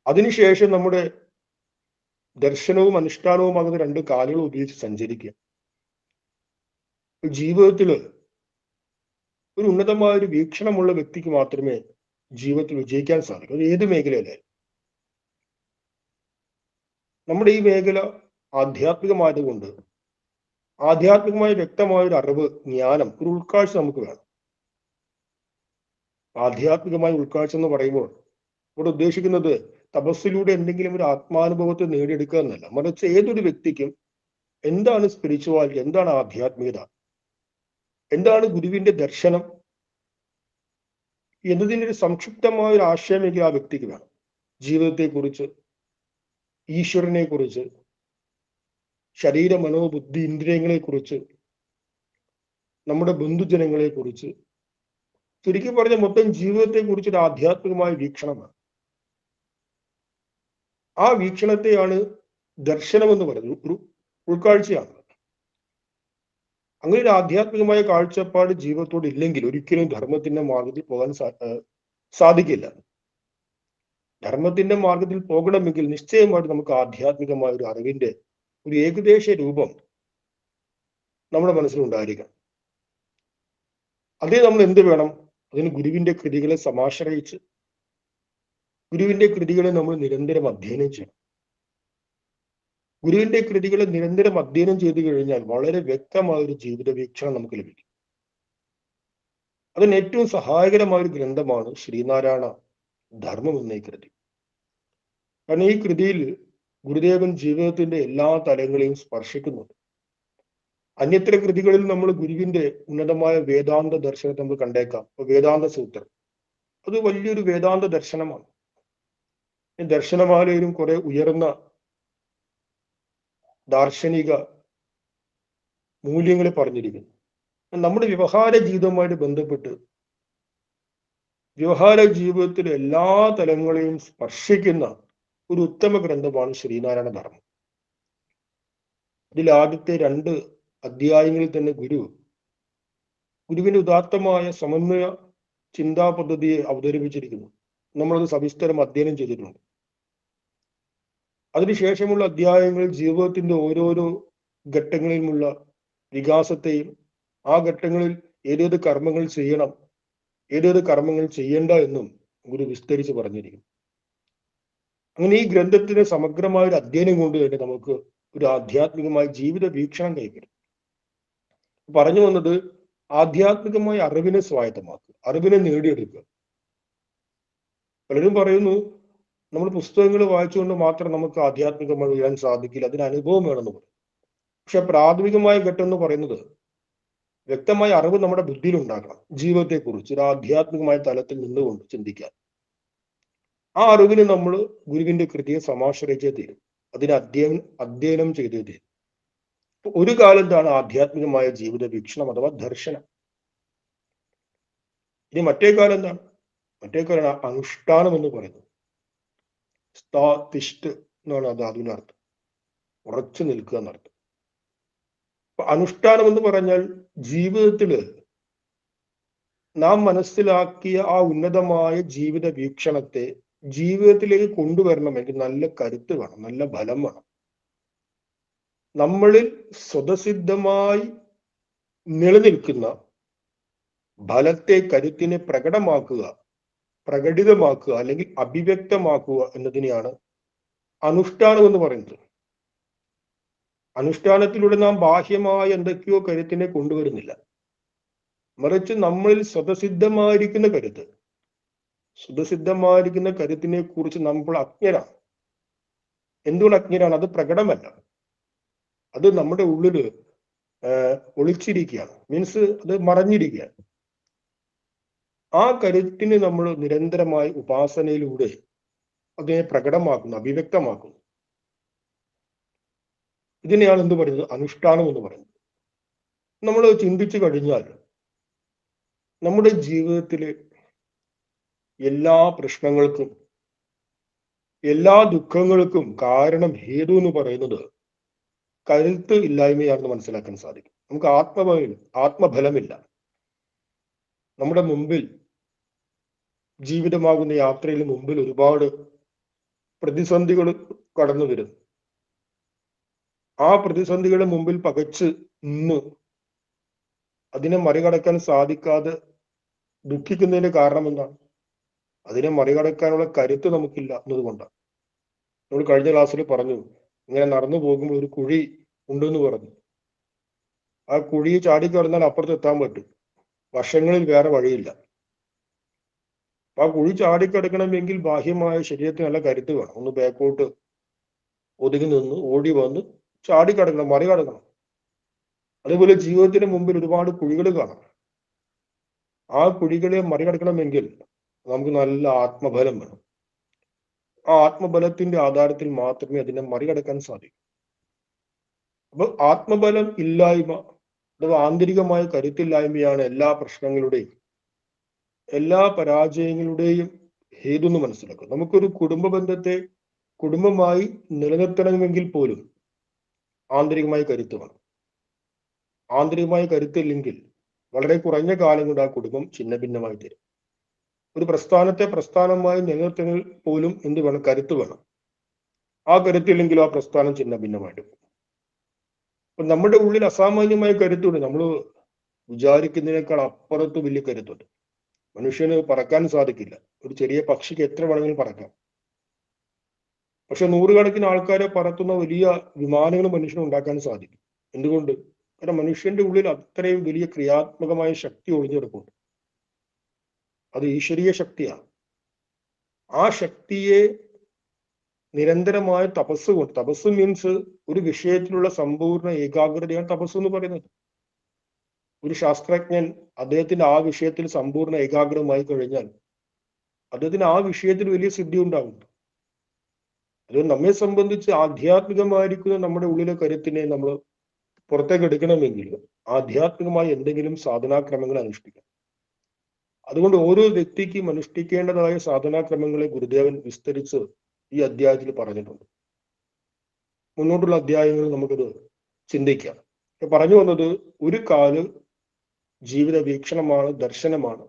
S1: അതിനുശേഷം നമ്മുടെ ദർശനവും അനുഷ്ഠാനവുമാകുന്ന രണ്ട് കാലുകൾ ഉപയോഗിച്ച് സഞ്ചരിക്കുക. ജീവിതത്തില് ഒരു ഉന്നതമായ ഒരു വീക്ഷണമുള്ള വ്യക്തിക്ക് മാത്രമേ ജീവിതത്തിൽ വിജയിക്കാൻ സാധിക്കൂ. അത് ഏത് മേഖലയിലായാലും. നമ്മുടെ ഈ മേഖല ആധ്യാത്മികമായതുകൊണ്ട് ആധ്യാത്മികമായ വ്യക്തമായ ഒരു അറിവ്, ജ്ഞാനം, ഒരു ഉൾക്കാഴ്ച നമുക്ക് വേണം. ആധ്യാത്മികമായ ഉൾക്കാഴ്ച എന്ന് പറയുമ്പോൾ ഇവിടെ ഉദ്ദേശിക്കുന്നത് തപസ്സിലൂടെ എന്തെങ്കിലും ഒരു ആത്മാനുഭവത്തെ നേടിയെടുക്കുക എന്നല്ല. മറിച്ച് ഏതൊരു വ്യക്തിക്കും എന്താണ് സ്പിരിച്വാലിറ്റി, എന്താണ് ആധ്യാത്മികത, എന്താണ് ഗുരുവിന്റെ ദർശനം എന്നതിൻ്റെ ഒരു സംക്ഷിപ്തമായ ഒരു ആശയമെങ്കിൽ ആ വ്യക്തിക്ക് വേണം. ജീവിതത്തെക്കുറിച്ച്, ഈശ്വരനെ കുറിച്ച്, ശരീര മനോബുദ്ധി ഇന്ദ്രിയങ്ങളെ കുറിച്ച്, നമ്മുടെ ബന്ധുജനങ്ങളെ കുറിച്ച്, ചുരുക്കി പറഞ്ഞ മൊത്തം ജീവിതത്തെ കുറിച്ചൊരു ആധ്യാത്മികമായ വീക്ഷണമാണ്. ആ വീക്ഷണത്തെയാണ് ദർശനം എന്ന് പറയുന്നത്, ഒരു ഉൾക്കാഴ്ചയാണ്. അങ്ങനെ ഒരു ആധ്യാത്മികമായ കാഴ്ചപ്പാട് ജീവിതത്തോട് ഇല്ലെങ്കിൽ ഒരിക്കലും ധർമ്മത്തിന്റെ മാർഗത്തിൽ പോകാൻ സാധിക്കില്ല. ധർമ്മത്തിന്റെ മാർഗത്തിൽ പോകണമെങ്കിൽ നിശ്ചയമായിട്ട് നമുക്ക് ആധ്യാത്മികമായ ഒരു അറിവിന്റെ ഒരു ഏകദേശ രൂപം നമ്മുടെ മനസ്സിലുണ്ടായിരിക്കണം. അതേ നമ്മൾ എന്ത് വേണം? അതിന് ഗുരുവിന്റെ കൃതികളെ സമാശ്രയിച്ച് ഗുരുവിന്റെ കൃതികളെ നമ്മൾ നിരന്തരം അധ്യയനം ചെയ്യണം. ഗുരുവിന്റെ കൃതികളെ നിരന്തരം അധ്യയനം ചെയ്തു കഴിഞ്ഞാൽ വളരെ വ്യക്തമായ ഒരു ജീവിത വീക്ഷണം നമുക്ക് ലഭിക്കും. അതിന് ഏറ്റവും സഹായകരമായ ഒരു ഗ്രന്ഥമാണ് ശ്രീനാരായണ ധർമ്മം എന്ന ഈ കൃതി. കാരണം ഈ കൃതിയിൽ ഗുരുദേവൻ ജീവിതത്തിന്റെ എല്ലാ തലങ്ങളെയും സ്പർശിക്കുന്നുണ്ട്. അന്യത്ര കൃതികളിൽ നമ്മൾ ഗുരുവിന്റെ ഉന്നതമായ വേദാന്ത ദർശനത്തെ നമ്മൾ കണ്ടേക്കാം. വേദാന്ത സൂത്രം അത് വലിയൊരു വേദാന്ത ദർശനമാണ്. ദർശനമാലയിലും കുറെ ഉയർന്ന ദാർശനിക മൂല്യങ്ങളെ പറഞ്ഞിരിക്കുന്നു. നമ്മുടെ വ്യവഹാര ജീവിതവുമായിട്ട് ബന്ധപ്പെട്ട് വ്യവഹാര ജീവിതത്തിലെ എല്ലാ തലങ്ങളെയും സ്പർശിക്കുന്ന ഒരു ഉത്തമ ഗ്രന്ഥമാണ് ശ്രീനാരായണ ധർമ്മം. ഇതിൽ ആദ്യത്തെ 2 അധ്യായങ്ങളിൽ തന്നെ ഗുരുവിന്റെ ഉദാത്തമായ സമന്വയ ചിന്താ പദ്ധതിയെ അവതരിപ്പിച്ചിരിക്കുന്നു. നമ്മളത് സവിസ്തരം അധ്യയനം ചെയ്തിട്ടുണ്ട്. അതിനുശേഷമുള്ള അധ്യായങ്ങളിൽ ജീവിതത്തിന്റെ ഓരോരോ ഘട്ടങ്ങളിലുമുള്ള വികാസത്തെയും ആ ഘട്ടങ്ങളിൽ ഏതേത് കർമ്മങ്ങൾ ചെയ്യണം, ഏതേത് കർമ്മങ്ങൾ ചെയ്യേണ്ട എന്നും ഗുരു വിസ്തരിച്ച് പറഞ്ഞിരിക്കുന്നു. അങ്ങനെ ഈ ഗ്രന്ഥത്തിന് സമഗ്രമായ ഒരു അധ്യയനം കൊണ്ട് തന്നെ നമുക്ക് ഒരു ആധ്യാത്മികമായ ജീവിത വീക്ഷണം കൈവരും. പറഞ്ഞു വന്നത് ആധ്യാത്മികമായ അറിവിനെ സ്വായത്തമാക്കുക, അറിവിനെ നേടിയെടുക്കുക. പലരും പറയുന്നു നമ്മൾ പുസ്തകങ്ങൾ വായിച്ചുകൊണ്ട് മാത്രം നമുക്ക് ആധ്യാത്മികമായി ഉയരാൻ സാധിക്കില്ല, അതിന് അനുഭവം വേണമെന്ന് പറയും. പക്ഷെ പ്രാഥമികമായ ഘട്ടം എന്ന് പറയുന്നത് വ്യക്തമായ അറിവ് നമ്മുടെ ബുദ്ധിയിൽ ഉണ്ടാക്കണം. ജീവിതത്തെക്കുറിച്ച് ഒരു ആധ്യാത്മികമായ തലത്തിൽ നിന്നുകൊണ്ട് ചിന്തിക്കാൻ. ആ അറിവിന് നമ്മൾ ഗുരുവിന്റെ കൃതിയെ സമാശ്രയിച്ചേ തീരും, അതിന് അധ്യയനം ചെയ്തേ തീരും. ഒരു കാലം എന്താണ് ആധ്യാത്മികമായ ജീവിത വീക്ഷണം അഥവാ ദർശനം. ഇനി മറ്റേ കാലം എന്താണ്? മറ്റേ കാലം അനുഷ്ഠാനം എന്ന് പറയുന്നത്. തിഷ്ട് എന്നാണ് അത് അതിനർത്ഥം, ഉറച്ചു നിൽക്കുക എന്നർത്ഥം. അപ്പൊ അനുഷ്ഠാനം എന്ന് പറഞ്ഞാൽ ജീവിതത്തില് നാം മനസ്സിലാക്കിയ ആ ഉന്നതമായ ജീവിത വീക്ഷണത്തെ ജീവിതത്തിലേക്ക് കൊണ്ടുവരണമെങ്കിൽ നല്ല കരുത്ത് വേണം, നല്ല ബലം വേണം. നമ്മളിൽ സ്വതസിദ്ധമായി നിലനിൽക്കുന്ന ബലത്തെ, കരുത്തിനെ പ്രകടിതമാക്കുക അല്ലെങ്കിൽ അഭിവ്യക്തമാക്കുക എന്നതിനെയാണ് അനുഷ്ഠാനം എന്ന് പറയുന്നത്. അനുഷ്ഠാനത്തിലൂടെ നാം ബാഹ്യമായ എന്തൊക്കെയോ കരുത്തിനെ കൊണ്ടുവരുന്നില്ല, മറിച്ച് നമ്മളിൽ സ്വതസിദ്ധമായിരിക്കുന്ന കരുത്തിനെ കുറിച്ച് നമ്മൾ അജ്ഞരാണ്. എന്തുകൊണ്ട് അജ്ഞരാണ്? അത് പ്രകടമല്ല, അത് നമ്മുടെ ഉള്ളില് ഒളിച്ചിരിക്കുകയാണ്, മീൻസ് അത് മറഞ്ഞിരിക്കുകയാണ്. ആ കരുത്തിനെ നമ്മൾ നിരന്തരമായി ഉപാസനയിലൂടെ അതിനെ പ്രകടമാക്കുന്നു, അഭിവ്യക്തമാക്കുന്നു. ഇതിനെയാണ് എന്ത് പറയുന്നത്? അനുഷ്ഠാനം എന്ന് പറയുന്നത്. നമ്മൾ ചിന്തിച്ചു കഴിഞ്ഞാൽ നമ്മുടെ ജീവിതത്തിലെ എല്ലാ പ്രശ്നങ്ങൾക്കും എല്ലാ ദുഃഖങ്ങൾക്കും കാരണം ഹേതു എന്ന് പറയുന്നത് കരുത്ത് ഇല്ലായ്മയാണെന്ന് മനസ്സിലാക്കാൻ സാധിക്കും. നമുക്ക് ആത്മബലമില്ല. നമ്മുടെ മുമ്പിൽ ജീവിതമാകുന്ന യാത്രയിൽ മുമ്പിൽ ഒരുപാട് പ്രതിസന്ധികൾ കടന്നു വരുന്നു. ആ പ്രതിസന്ധികളുടെ മുമ്പിൽ പകച്ച് നിന്ന് അതിനെ മറികടക്കാൻ സാധിക്കാതെ ദുഃഖിക്കുന്നതിന്റെ കാരണം എന്താണ്? അതിനെ മറികടക്കാനുള്ള കരുത്ത് നമുക്കില്ല എന്നതുകൊണ്ടാണ്. നമ്മൾ കഴിഞ്ഞ ക്ലാസ്സിൽ പറഞ്ഞു, ഇങ്ങനെ നടന്നു പോകുമ്പോൾ ഒരു കുഴി ഉണ്ടെന്ന് പറഞ്ഞു. ആ കുഴി ചാടിക്കടന്നാൽ അപ്പുറത്ത് എത്താൻ പറ്റും, വർഷങ്ങളിൽ വേറെ വഴിയില്ല. ആ കുഴി ചാടിക്കിടക്കണമെങ്കിൽ ബാഹ്യമായ ശരീരത്തിന് നല്ല കരുത്ത് വേണം. ഒന്ന് ബാക്കോട്ട് ഒതുങ്ങി നിന്ന് ഓടി വന്ന് ചാടിക്കടക്കണം, മറികടക്കണം. അതേപോലെ ജീവിതത്തിന് മുമ്പിൽ ഒരുപാട് കുഴികൾ കാണാം. ആ കുഴികളെ മറികടക്കണമെങ്കിൽ നമുക്ക് നല്ല ആത്മബലം വേണം. ആ ആത്മബലത്തിന്റെ ആധാരത്തിൽ മാത്രമേ അതിനെ മറികടക്കാൻ സാധിക്കൂ. അപ്പൊ ആത്മബലം ഇല്ലായ്മ അഥവാ ആന്തരികമായ കരുത്തില്ലായ്മയാണ് എല്ലാ പ്രശ്നങ്ങളുടെയും എല്ലാ പരാജയങ്ങളുടെയും ഹേതു എന്ന് മനസ്സിലാക്കും. നമുക്കൊരു കുടുംബ ബന്ധത്തെ കുടുംബമായി നിലനിർത്തണമെങ്കിൽ പോലും ആന്തരികമായ കരുത്ത് വേണം. ആന്തരികമായ കരുത്തില്ലെങ്കിൽ വളരെ കുറഞ്ഞ കാലം കൊണ്ട് ആ കുടുംബം ഛിന്ന ഭിന്നമായി തീരും. ഒരു പ്രസ്ഥാനത്തെ പ്രസ്ഥാനമായി നിലനിർത്തണമെങ്കിൽ പോലും എന്ത് വേണം? കരുത്ത് വേണം. ആ കരുത്തില്ലെങ്കിലും ആ പ്രസ്ഥാനം ഛിന്ന ഭിന്നമായിട്ട് പോകും. അപ്പൊ നമ്മുടെ ഉള്ളിൽ അസാമാന്യമായ കരുത്തുണ്ട്. നമ്മൾ വിചാരിക്കുന്നതിനേക്കാൾ അപ്പുറത്ത് വലിയ കരുത്തുണ്ട്. മനുഷ്യന് പറക്കാൻ സാധിക്കില്ല. ഒരു ചെറിയ പക്ഷിക്ക് എത്ര വേണമെങ്കിലും പറക്കാം. പക്ഷെ നൂറുകണക്കിന് ആൾക്കാരെ പറത്തുന്ന വലിയ വിമാനങ്ങൾ മനുഷ്യന് ഉണ്ടാക്കാൻ സാധിക്കും. എന്തുകൊണ്ട്? കാരണം മനുഷ്യന്റെ ഉള്ളിൽ അത്രയും വലിയ ക്രിയാത്മകമായ ശക്തി ഒളിഞ്ഞെടുക്കുന്നുണ്ട്. അത് ഈശ്വരീയ ശക്തിയാണ്. ആ ശക്തിയെ നിരന്തരമായ തപസ് മീൻസ് ഒരു വിഷയത്തിലുള്ള സമ്പൂർണ്ണ ഏകാഗ്രതയാണ് തപസ് എന്ന് പറയുന്നത്. ഒരു ശാസ്ത്രജ്ഞൻ അദ്ദേഹത്തിന്റെ ആ വിഷയത്തിൽ സമ്പൂർണ്ണ ഏകാഗ്രമായി കഴിഞ്ഞാൽ അദ്ദേഹത്തിന് ആ വിഷയത്തിൽ വലിയ സിദ്ധി ഉണ്ടാകും. അത് നമ്മെ സംബന്ധിച്ച് ആധ്യാത്മികമായിരിക്കുന്ന നമ്മുടെ ഉള്ളിലെ കരുത്തിനെ നമ്മൾ പുറത്തേക്ക് എടുക്കണമെങ്കിൽ ആധ്യാത്മികമായി എന്തെങ്കിലും സാധനാക്രമങ്ങൾ അനുഷ്ഠിക്കണം. അതുകൊണ്ട് ഓരോ വ്യക്തിക്കും അനുഷ്ഠിക്കേണ്ടതായ സാധനാക്രമങ്ങളെ ഗുരുദേവൻ വിസ്തരിച്ച് ഈ അധ്യായത്തിൽ പറഞ്ഞിട്ടുണ്ട്. മുന്നോട്ടുള്ള അധ്യായങ്ങളിൽ നമുക്കത് ചിന്തിക്കാം. പറഞ്ഞു വന്നത് ഒരു കാല് ജീവിത വീക്ഷണമാണ്, ദർശനമാണ്.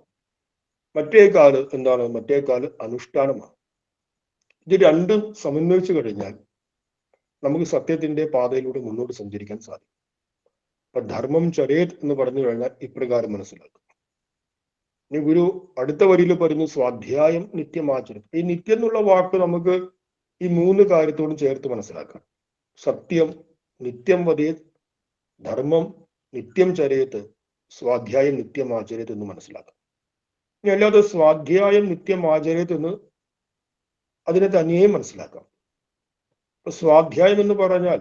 S1: മറ്റേ കാല് എന്താണ്? മറ്റേ കാല് അനുഷ്ഠാനമാണ്. ഇത് രണ്ടും സമന്വയിച്ചു കഴിഞ്ഞാൽ നമുക്ക് സത്യത്തിന്റെ പാതയിലൂടെ മുന്നോട്ട് സഞ്ചരിക്കാൻ സാധിക്കും. അപ്പൊ ധർമ്മം ചരേത് എന്ന് പറഞ്ഞു കഴിഞ്ഞാൽ ഇപ്രകാരം മനസ്സിലാക്കും. ഇനി ഗുരു അടുത്ത വരിയിൽ പറയുന്നു സ്വാധ്യായം നിത്യമാചരം. ഈ നിത്യം എന്നുള്ള വാക്ക് നമുക്ക് ഈ മൂന്ന് കാര്യത്തോടും ചേർത്ത് മനസ്സിലാക്കാം. സത്യം നിത്യം വദേത്, ധർമ്മം നിത്യം ചരേത്, സ്വാധ്യായം നിത്യം ആചരേത് എന്ന് മനസ്സിലാക്കാം. ഇനി അല്ലാതെ സ്വാധ്യായം നിത്യം ആചരേത് എന്ന് അതിനെ തനിയെ മനസ്സിലാക്കാം. സ്വാധ്യായം എന്ന് പറഞ്ഞാൽ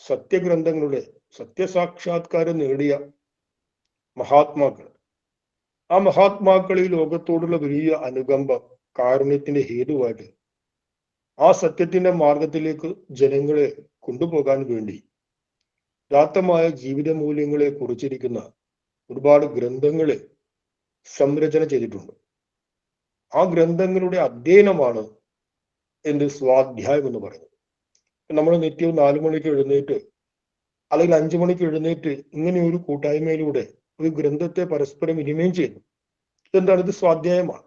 S1: സത്യഗ്രന്ഥങ്ങളുടെ സത്യസാക്ഷാത്കാരം നേടിയ മഹാത്മാക്കൾ, ആ മഹാത്മാക്കൾ ഈ ലോകത്തോടുള്ള വലിയ അനുകമ്പ കാരുണ്യത്തിന്റെ ഹേതുവായിട്ട് ആ സത്യത്തിന്റെ മാർഗത്തിലേക്ക് ജനങ്ങളെ കൊണ്ടുപോകാൻ വേണ്ടി ഉദാത്തമായ ജീവിത മൂല്യങ്ങളെ കുറിച്ചിരിക്കുന്ന ഒരുപാട് ഗ്രന്ഥങ്ങളെ സംരചന ചെയ്തിട്ടുണ്ട്. ആ ഗ്രന്ഥങ്ങളുടെ അധ്യയനമാണ് എന്ത് സ്വാധ്യായം എന്ന് പറയുന്നത്. നമ്മൾ നിത്യവും 4 മണിക്ക് എഴുന്നേറ്റ് അല്ലെങ്കിൽ 5 മണിക്ക് എഴുന്നേറ്റ് ഇങ്ങനെ ഒരു കൂട്ടായ്മയിലൂടെ ഒരു ഗ്രന്ഥത്തെ പരസ്പരം വിനിമയം ചെയ്യുന്നു. ഇതെന്താണ്? ഇത് സ്വാധ്യായമാണ്.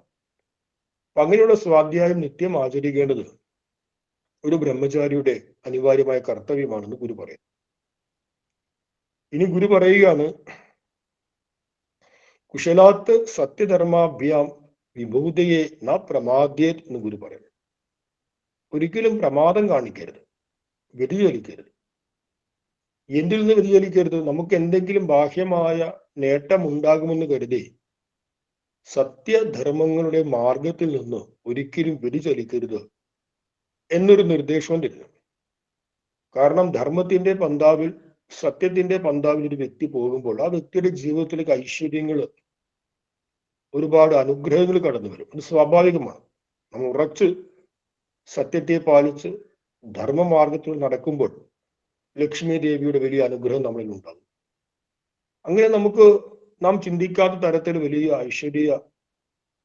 S1: അപ്പൊ അങ്ങനെയുള്ള സ്വാധ്യായം നിത്യം ആചരിക്കേണ്ടത് ഒരു ബ്രഹ്മചാരിയുടെ അനിവാര്യമായ കർത്തവ്യമാണെന്ന് ഗുരു പറയുന്നു. ഇനി ഗുരു പറയുകയാണ്, കുശലാത്ത് സത്യധർമാഭ്യാം വിഭൂതയെ ന പ്രമാദ്യേത് എന്ന് ഗുരു പറയുന്നു. ഒരിക്കലും പ്രമാദം കാണിക്കരുത്, വ്യതിചലിക്കരുത്. എന്തിൽ നിന്ന് വ്യതിചലിക്കരുത്? നമുക്ക് എന്തെങ്കിലും ബാഹ്യമായ നേട്ടമുണ്ടാകുമെന്ന് കരുതി സത്യധർമ്മങ്ങളുടെ മാർഗത്തിൽ നിന്ന് ഒരിക്കലും വ്യതിചലിക്കരുത് എന്നൊരു നിർദ്ദേശവും തരുന്നു. കാരണം ധർമ്മത്തിന്റെ പന്താവിൽ, സത്യത്തിന്റെ പന്താവിൽ ഒരു വ്യക്തി പോകുമ്പോൾ ആ വ്യക്തിയുടെ ജീവിതത്തിലേക്ക് ഐശ്വര്യങ്ങൾ, ഒരുപാട് അനുഗ്രഹങ്ങൾ കടന്നു വരും. അത് സ്വാഭാവികമാണ്. നമ്മൾ ഉറച്ച് സത്യത്തെ പാലിച്ച് ധർമ്മമാർഗത്തിൽ നടക്കുമ്പോൾ ലക്ഷ്മി ദേവിയുടെ വലിയ അനുഗ്രഹം നമ്മളിൽ ഉണ്ടാകും. അങ്ങനെ നമുക്ക് നാം ചിന്തിക്കാത്ത തരത്തിൽ വലിയ ഐശ്വര്യ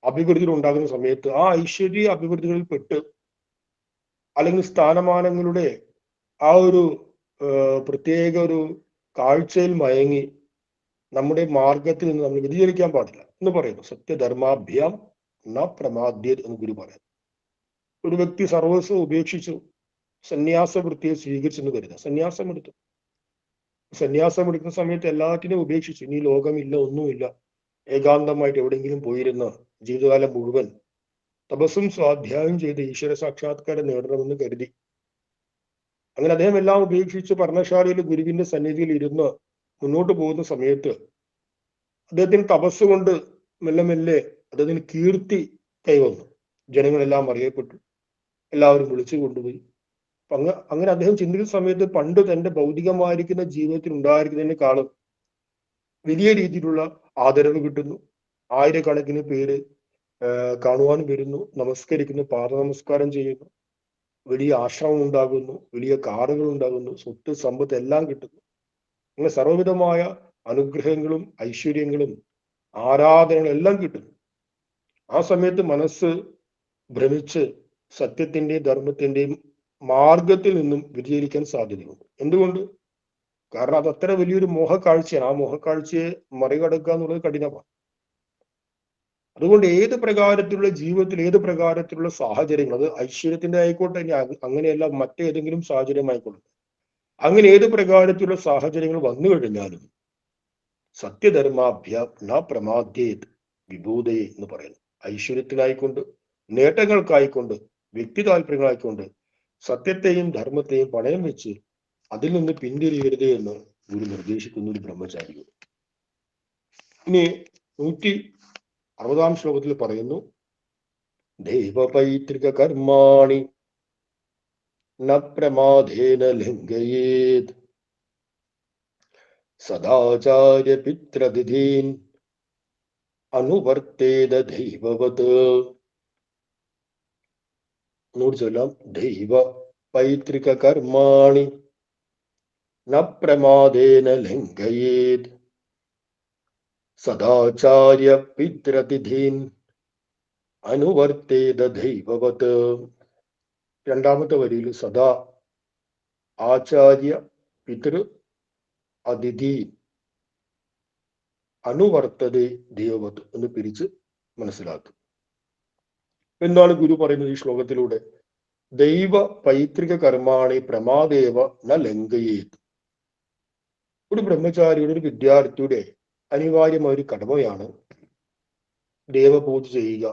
S1: അഭിവൃദ്ധികൾ ഉണ്ടാകുന്ന സമയത്ത് ആ ഐശ്വര്യ അഭിവൃദ്ധികളിൽ പെട്ട് അല്ലെങ്കിൽ സ്ഥാനമാനങ്ങളുടെ ആ ഒരു പ്രത്യേക ഒരു കാഴ്ചയിൽ മയങ്ങി നമ്മുടെ മാർഗത്തിൽ നിന്ന് നമ്മൾ വ്യതിചലിക്കാൻ പാടില്ല എന്ന് പറയുന്നു. സത്യധർമാഭ്യാം ന പ്രമാദ്യത് എന്ന് ഗുരു പറയുന്നു. ഒരു വ്യക്തി സർവസ്വം ഉപേക്ഷിച്ചു സന്യാസ വൃത്തിയെ സ്വീകരിച്ചെന്ന് കരുതുക. സന്യാസം എടുക്കുന്ന സമയത്ത് എല്ലാറ്റിനെയും ഉപേക്ഷിച്ചു. ഇനി ലോകമില്ല, ഒന്നുമില്ല, ഏകാന്തമായിട്ട് എവിടെയെങ്കിലും പോയിരുന്ന ജീവിതകാലം മുഴുവൻ തപസ്സും സ്വാധ്യായം ചെയ്ത് ഈശ്വര സാക്ഷാത്കാരം നേടണമെന്ന് കരുതി. അങ്ങനെ അദ്ദേഹം എല്ലാം ഉപേക്ഷിച്ച് പർണശാലയിൽ ഗുരുവിന്റെ സന്നിധിയിൽ ഇരുന്ന് മുന്നോട്ട് പോകുന്ന സമയത്ത് അദ്ദേഹത്തിന് തപസ് കൊണ്ട് മെല്ലെ മെല്ലെ അദ്ദേഹത്തിന് കീർത്തി കൈവന്നു. ജനങ്ങളെല്ലാം അറിയപ്പെട്ടു, എല്ലാവരും വിളിച്ചു കൊണ്ടുപോയി. അങ്ങനെ അദ്ദേഹം ചിന്തിക്കുന്ന സമയത്ത് പണ്ട് തന്റെ ഭൗതികമായിരിക്കുന്ന ജീവിതത്തിൽ ഉണ്ടായിരിക്കുന്നതിനേക്കാളും വലിയ രീതിയിലുള്ള ആദരവ് കിട്ടുന്നു. ആയിരക്കണക്കിന് പേര് കാണുവാൻ വരുന്നു, നമസ്കരിക്കുന്നു, പാദ നമസ്കാരം ചെയ്യുന്നു, വലിയ ആശ്രമം ഉണ്ടാകുന്നു, വലിയ കാറുകൾ ഉണ്ടാകുന്നു, സ്വത്ത് സമ്പത്ത് എല്ലാം കിട്ടുന്നു. അങ്ങനെ സർവ്വവിധമായ അനുഗ്രഹങ്ങളും ഐശ്വര്യങ്ങളും ആരാധനകളും എല്ലാം കിട്ടുന്നു. ആ സമയത്ത് മനസ്സ് ഭ്രമിച്ച് സത്യത്തിന്റെയും ധർമ്മത്തിന്റെയും മാർഗത്തിൽ നിന്നും വ്യതിചലിക്കാൻ സാധ്യതയുണ്ട്. എന്തുകൊണ്ട്? കാരണം അത് അത്ര വലിയൊരു മോഹക്കാഴ്ചയാണ്. ആ മോഹക്കാഴ്ചയെ മറികടക്കുക എന്നുള്ളത് കഠിനമാണ്. അതുകൊണ്ട് ഏത് പ്രകാരത്തിലുള്ള ജീവിതത്തിൽ, ഏത് പ്രകാരത്തിലുള്ള സാഹചര്യങ്ങൾ, അത് ഐശ്വര്യത്തിന്റെ ആയിക്കോട്ടെ, ഇനി അങ്ങനെയല്ല മറ്റേതെങ്കിലും സാഹചര്യം ആയിക്കോട്ടെ, അങ്ങനെ ഏത് പ്രകാരത്തിലുള്ള സാഹചര്യങ്ങൾ വന്നു കഴിഞ്ഞാലും സത്യധർമാഭ്യ ന പ്രമാദ്യേത് വിഭൂതയെ എന്ന് പറയുന്നു. ഐശ്വര്യത്തിനായിക്കൊണ്ട്, നേട്ടങ്ങൾക്കായിക്കൊണ്ട്, വ്യക്തി താല്പര്യങ്ങളായിക്കൊണ്ട് സത്യത്തെയും ധർമ്മത്തെയും പണയം വെച്ച് അതിൽ നിന്ന് പിന്തിരിയരുത് എന്ന് ഗുരു നിർദ്ദേശിക്കുന്ന ഒരു ബ്രഹ്മചാരികൾ. ഇനി 160 ശ്ലോകത്തിൽ പറയുന്നു, ദൈവപൈതൃക കർമാണി ന പ്രമാദേന ലംഘയേത് സദാചാര്യ പിതൃതിഥീൻ അനുവർത്തേത ദൈവവത്. എന്നോട് ചൊല്ലാം, ദൈവ പൈതൃക കർമാണി ന പ്രമാദേന ലംഘയേത് സദാചാര്യ പിതൃതിഥീൻ അനുവർത്തേത ദൈവവത്. രണ്ടാമത്തെ വരിയിൽ സദാ ആചാര്യ പിതൃ അതിഥി അനുവർത്തതേ ദൈവവത് എന്ന് പിരിച്ച് മനസ്സിലാക്കും. എന്താണ് ഗുരു പറയുന്നത് ഈ ശ്ലോകത്തിലൂടെ? ദൈവ പൈതൃക കർമാണി പ്രമാദേവ ന ലംഘയേത്. ഒരു ബ്രഹ്മചാരിയുടെ, ഒരു വിദ്യാർത്ഥിയുടെ അനിവാര്യമായ ഒരു കടമയാണ് ദേവപൂജ ചെയ്യുക,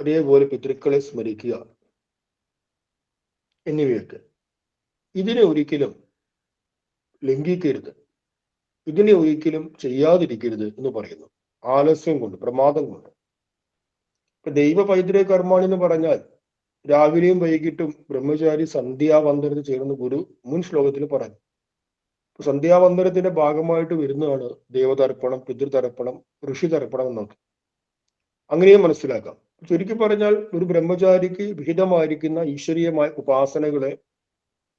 S1: അതേപോലെ പിതൃക്കളെ സ്മരിക്കുക എന്നിവയൊക്കെ. ഇതിനെ ഒരിക്കലും ലംഘിക്കരുത്. ഇതിനെ ഒരിക്കലും ചെയ്യാതിരിക്കരുത് എന്ന് പറയുന്നു. ആലസ്യം കൊണ്ട്, പ്രമാദം കൊണ്ട്. ഇപ്പൊ ദൈവ പൈതൃക കർമാണി എന്ന് പറഞ്ഞാൽ രാവിലെയും വൈകിട്ടും ബ്രഹ്മചാരി സന്ധ്യാവന്ദനത്തിൽ ചേർന്ന് ഗുരു മുൻ ശ്ലോകത്തിൽ പറഞ്ഞു. സന്ധ്യാവന്ദനത്തിന്റെ ഭാഗമായിട്ട് വരുന്നതാണ് ദേവതർപ്പണം, പിതൃതർപ്പണം, ഋഷിതർപ്പണം എന്നൊക്കെ. അങ്ങനെയും മനസ്സിലാക്കാം. ചുരുക്കി പറഞ്ഞാൽ ഒരു ബ്രഹ്മചാരിക്ക് വിഹിതമായിരിക്കുന്ന ഈശ്വരീയമായ ഉപാസനകളെ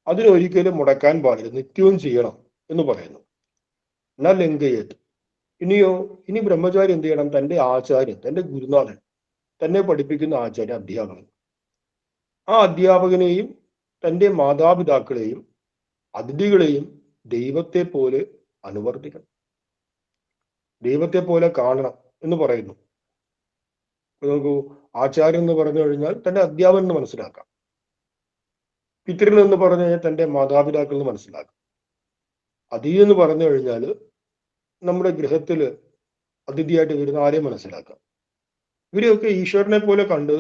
S1: അതിനൊരിക്കലും മുടക്കാൻ പാടില്ല, നിത്യവും ചെയ്യണം എന്ന് പറയുന്നു. ന ലംഘയത്. ഇനി ബ്രഹ്മചാരി എന്ത് ചെയ്യണം? തന്റെ ആചാര്യൻ, തന്റെ ഗുരുനാഥൻ, തന്നെ പഠിപ്പിക്കുന്ന ആചാര്യ, അധ്യാപകൻ, ആ അധ്യാപകനെയും തന്റെ മാതാപിതാക്കളെയും അതിഥികളെയും ദൈവത്തെ പോലെ അനുവർത്തിക്കണം, ദൈവത്തെ പോലെ കാണണം എന്ന് പറയുന്നു. നോക്കൂ, ആചാര്യൻ എന്ന് പറഞ്ഞു കഴിഞ്ഞാൽ തന്റെ അധ്യാപകൻ എന്ന് മനസ്സിലാക്കാം. പിതൃൻ എന്ന് പറഞ്ഞു കഴിഞ്ഞാൽ തന്റെ മാതാപിതാക്കൾ എന്ന് മനസ്സിലാക്കാം. അതിഥി എന്ന് പറഞ്ഞു കഴിഞ്ഞാൽ നമ്മുടെ ഗൃഹത്തില് അതിഥിയായിട്ട് വരുന്ന ആരെയും മനസ്സിലാക്കാം. ഇവരെയൊക്കെ ഈശ്വരനെ പോലെ കണ്ട്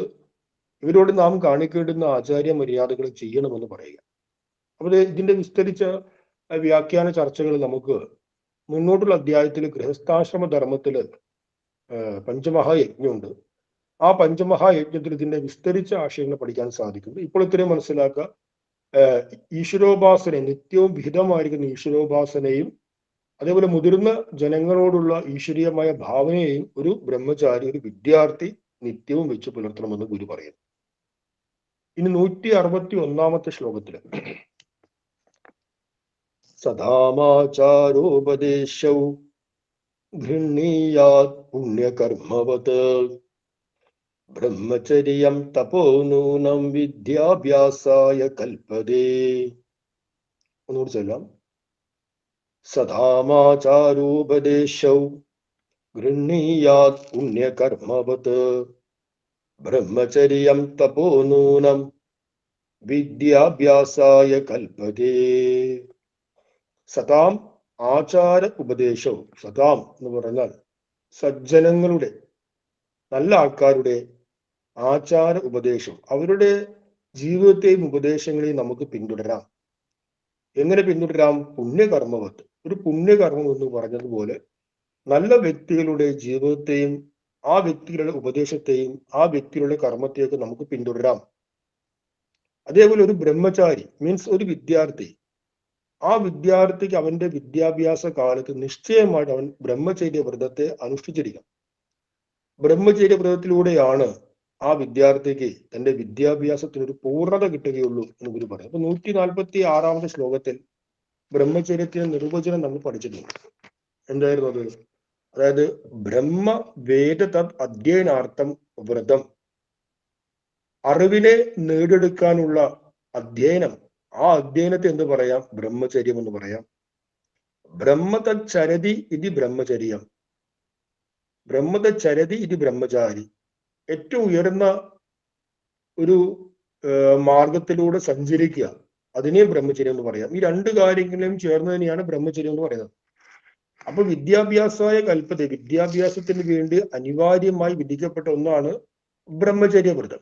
S1: ഇവരോട് നാം കാണിക്കേണ്ടുന്ന ആചാര്യ മര്യാദകൾ ചെയ്യണമെന്ന് പറയുക. അപ്പോൾ ഇതിന്റെ വിസ്തരിച്ച വ്യാഖ്യാന ചർച്ചകൾ നമുക്ക് മുന്നോട്ടുള്ള അധ്യായത്തിൽ ഗൃഹസ്ഥാശ്രമ ധർമ്മത്തില് പഞ്ചമഹായജ്ഞമുണ്ട്. ആ പഞ്ചമഹായജ്ഞത്തിൽ ഇതിന്റെ വിസ്തരിച്ച ആശയങ്ങൾ പഠിക്കാൻ സാധിക്കും. ഇപ്പോൾ ഇത്രയും മനസ്സിലാക്കുക. ഈശ്വരോപാസന, നിത്യവും വിഹിതമായിരിക്കുന്ന ഈശ്വരോപാസനയും അതേപോലെ മുതിർന്ന ജനങ്ങളോടുള്ള ഈശ്വരീയമായ ഭാവനയെയും ഒരു ബ്രഹ്മചാരി, ഒരു വിദ്യാർത്ഥി നിത്യവും വെച്ച് പുലർത്തണമെന്ന് ഗുരു പറയുന്നു. ഇനി 161 ശ്ലോകത്തില് സദാമാചാരോപദേശൗ ഗൃഹീയാത് പുണ്യകർമ്മവത് ബ്രഹ്മചര്യം തപോനൂനം വിദ്യാഭ്യാസായ കൽപ്പതേ. ഒന്നുകൂടി ചൊല്ലാം. സദാമാചാരോപദേശൗ ഗൃഹീയാത് പുണ്യകർമ്മവത് ബ്രഹ്മചര്യം തപോനൂനം വിദ്യാഭ്യാസായ കൽപ്പതേ. സതാം ആചാര ഉപദേശവും. സതാം എന്ന് പറഞ്ഞാൽ സജ്ജനങ്ങളുടെ, നല്ല ആൾക്കാരുടെ ആചാര ഉപദേശവും അവരുടെ ജീവിതത്തെയും ഉപദേശങ്ങളെയും നമുക്ക് പിന്തുടരാം. എങ്ങനെ പിന്തുടരാം? പുണ്യകർമ്മവത്ത്. ഒരു പുണ്യകർമ്മം എന്ന് പറഞ്ഞതുപോലെ നല്ല വ്യക്തികളുടെ ജീവിതത്തെയും ആ വ്യക്തികളുടെ ഉപദേശത്തെയും ആ വ്യക്തികളുടെ കർമ്മത്തെയൊക്കെ നമുക്ക് പിന്തുടരാം. അതേപോലെ ഒരു ബ്രഹ്മചാരി മീൻസ് ഒരു വിദ്യാർത്ഥി, ആ വിദ്യാർത്ഥിക്ക് അവന്റെ വിദ്യാഭ്യാസ കാലത്ത് നിശ്ചയമായിട്ട് അവൻ ബ്രഹ്മചര്യ വ്രതത്തെ അനുഷ്ഠിച്ചിരിക്കണം. ബ്രഹ്മചര്യ വ്രതത്തിലൂടെയാണ് ആ വിദ്യാർത്ഥിക്ക് തന്റെ വിദ്യാഭ്യാസത്തിന് ഒരു പൂർണ്ണത കിട്ടുകയുള്ളൂ എന്ന് ഗുരു പറയും. അപ്പൊ 146 ശ്ലോകത്തിൽ ബ്രഹ്മചര്യത്തിന്റെ നിർവചനം നമ്മൾ പഠിച്ചിട്ടുണ്ട്. എന്തായിരുന്നു അത്? അതായത് ബ്രഹ്മ വേദ തത് അധ്യയനാർത്ഥം വ്രതം, അറിവിനെ നേടിയെടുക്കാനുള്ള അധ്യയനം, ആ അധ്യയനത്തെ എന്ത് പറയാം? ബ്രഹ്മചര്യം എന്ന് പറയാം. ബ്രഹ്മതത് ചരതി ഇതി ബ്രഹ്മചര്യം, ബ്രഹ്മതത് ചരതി ഇതി ബ്രഹ്മചാരി. ഏറ്റവും ഉയർന്ന ഒരു മാർഗത്തിലൂടെ സഞ്ചരിക്കുക, അതിനെ ബ്രഹ്മചര്യം എന്ന് പറയാം. ഈ രണ്ട് കാര്യങ്ങളെയും ചേർന്ന് തന്നെയാണ് ബ്രഹ്മചര്യം എന്ന് പറയുന്നത്. അപ്പൊ വിദ്യാഭ്യാസായ കൽപ്പത, വിദ്യാഭ്യാസത്തിന് വേണ്ടി അനിവാര്യമായി വിധിക്കപ്പെട്ട ഒന്നാണ് ബ്രഹ്മചര്യ വ്രതം.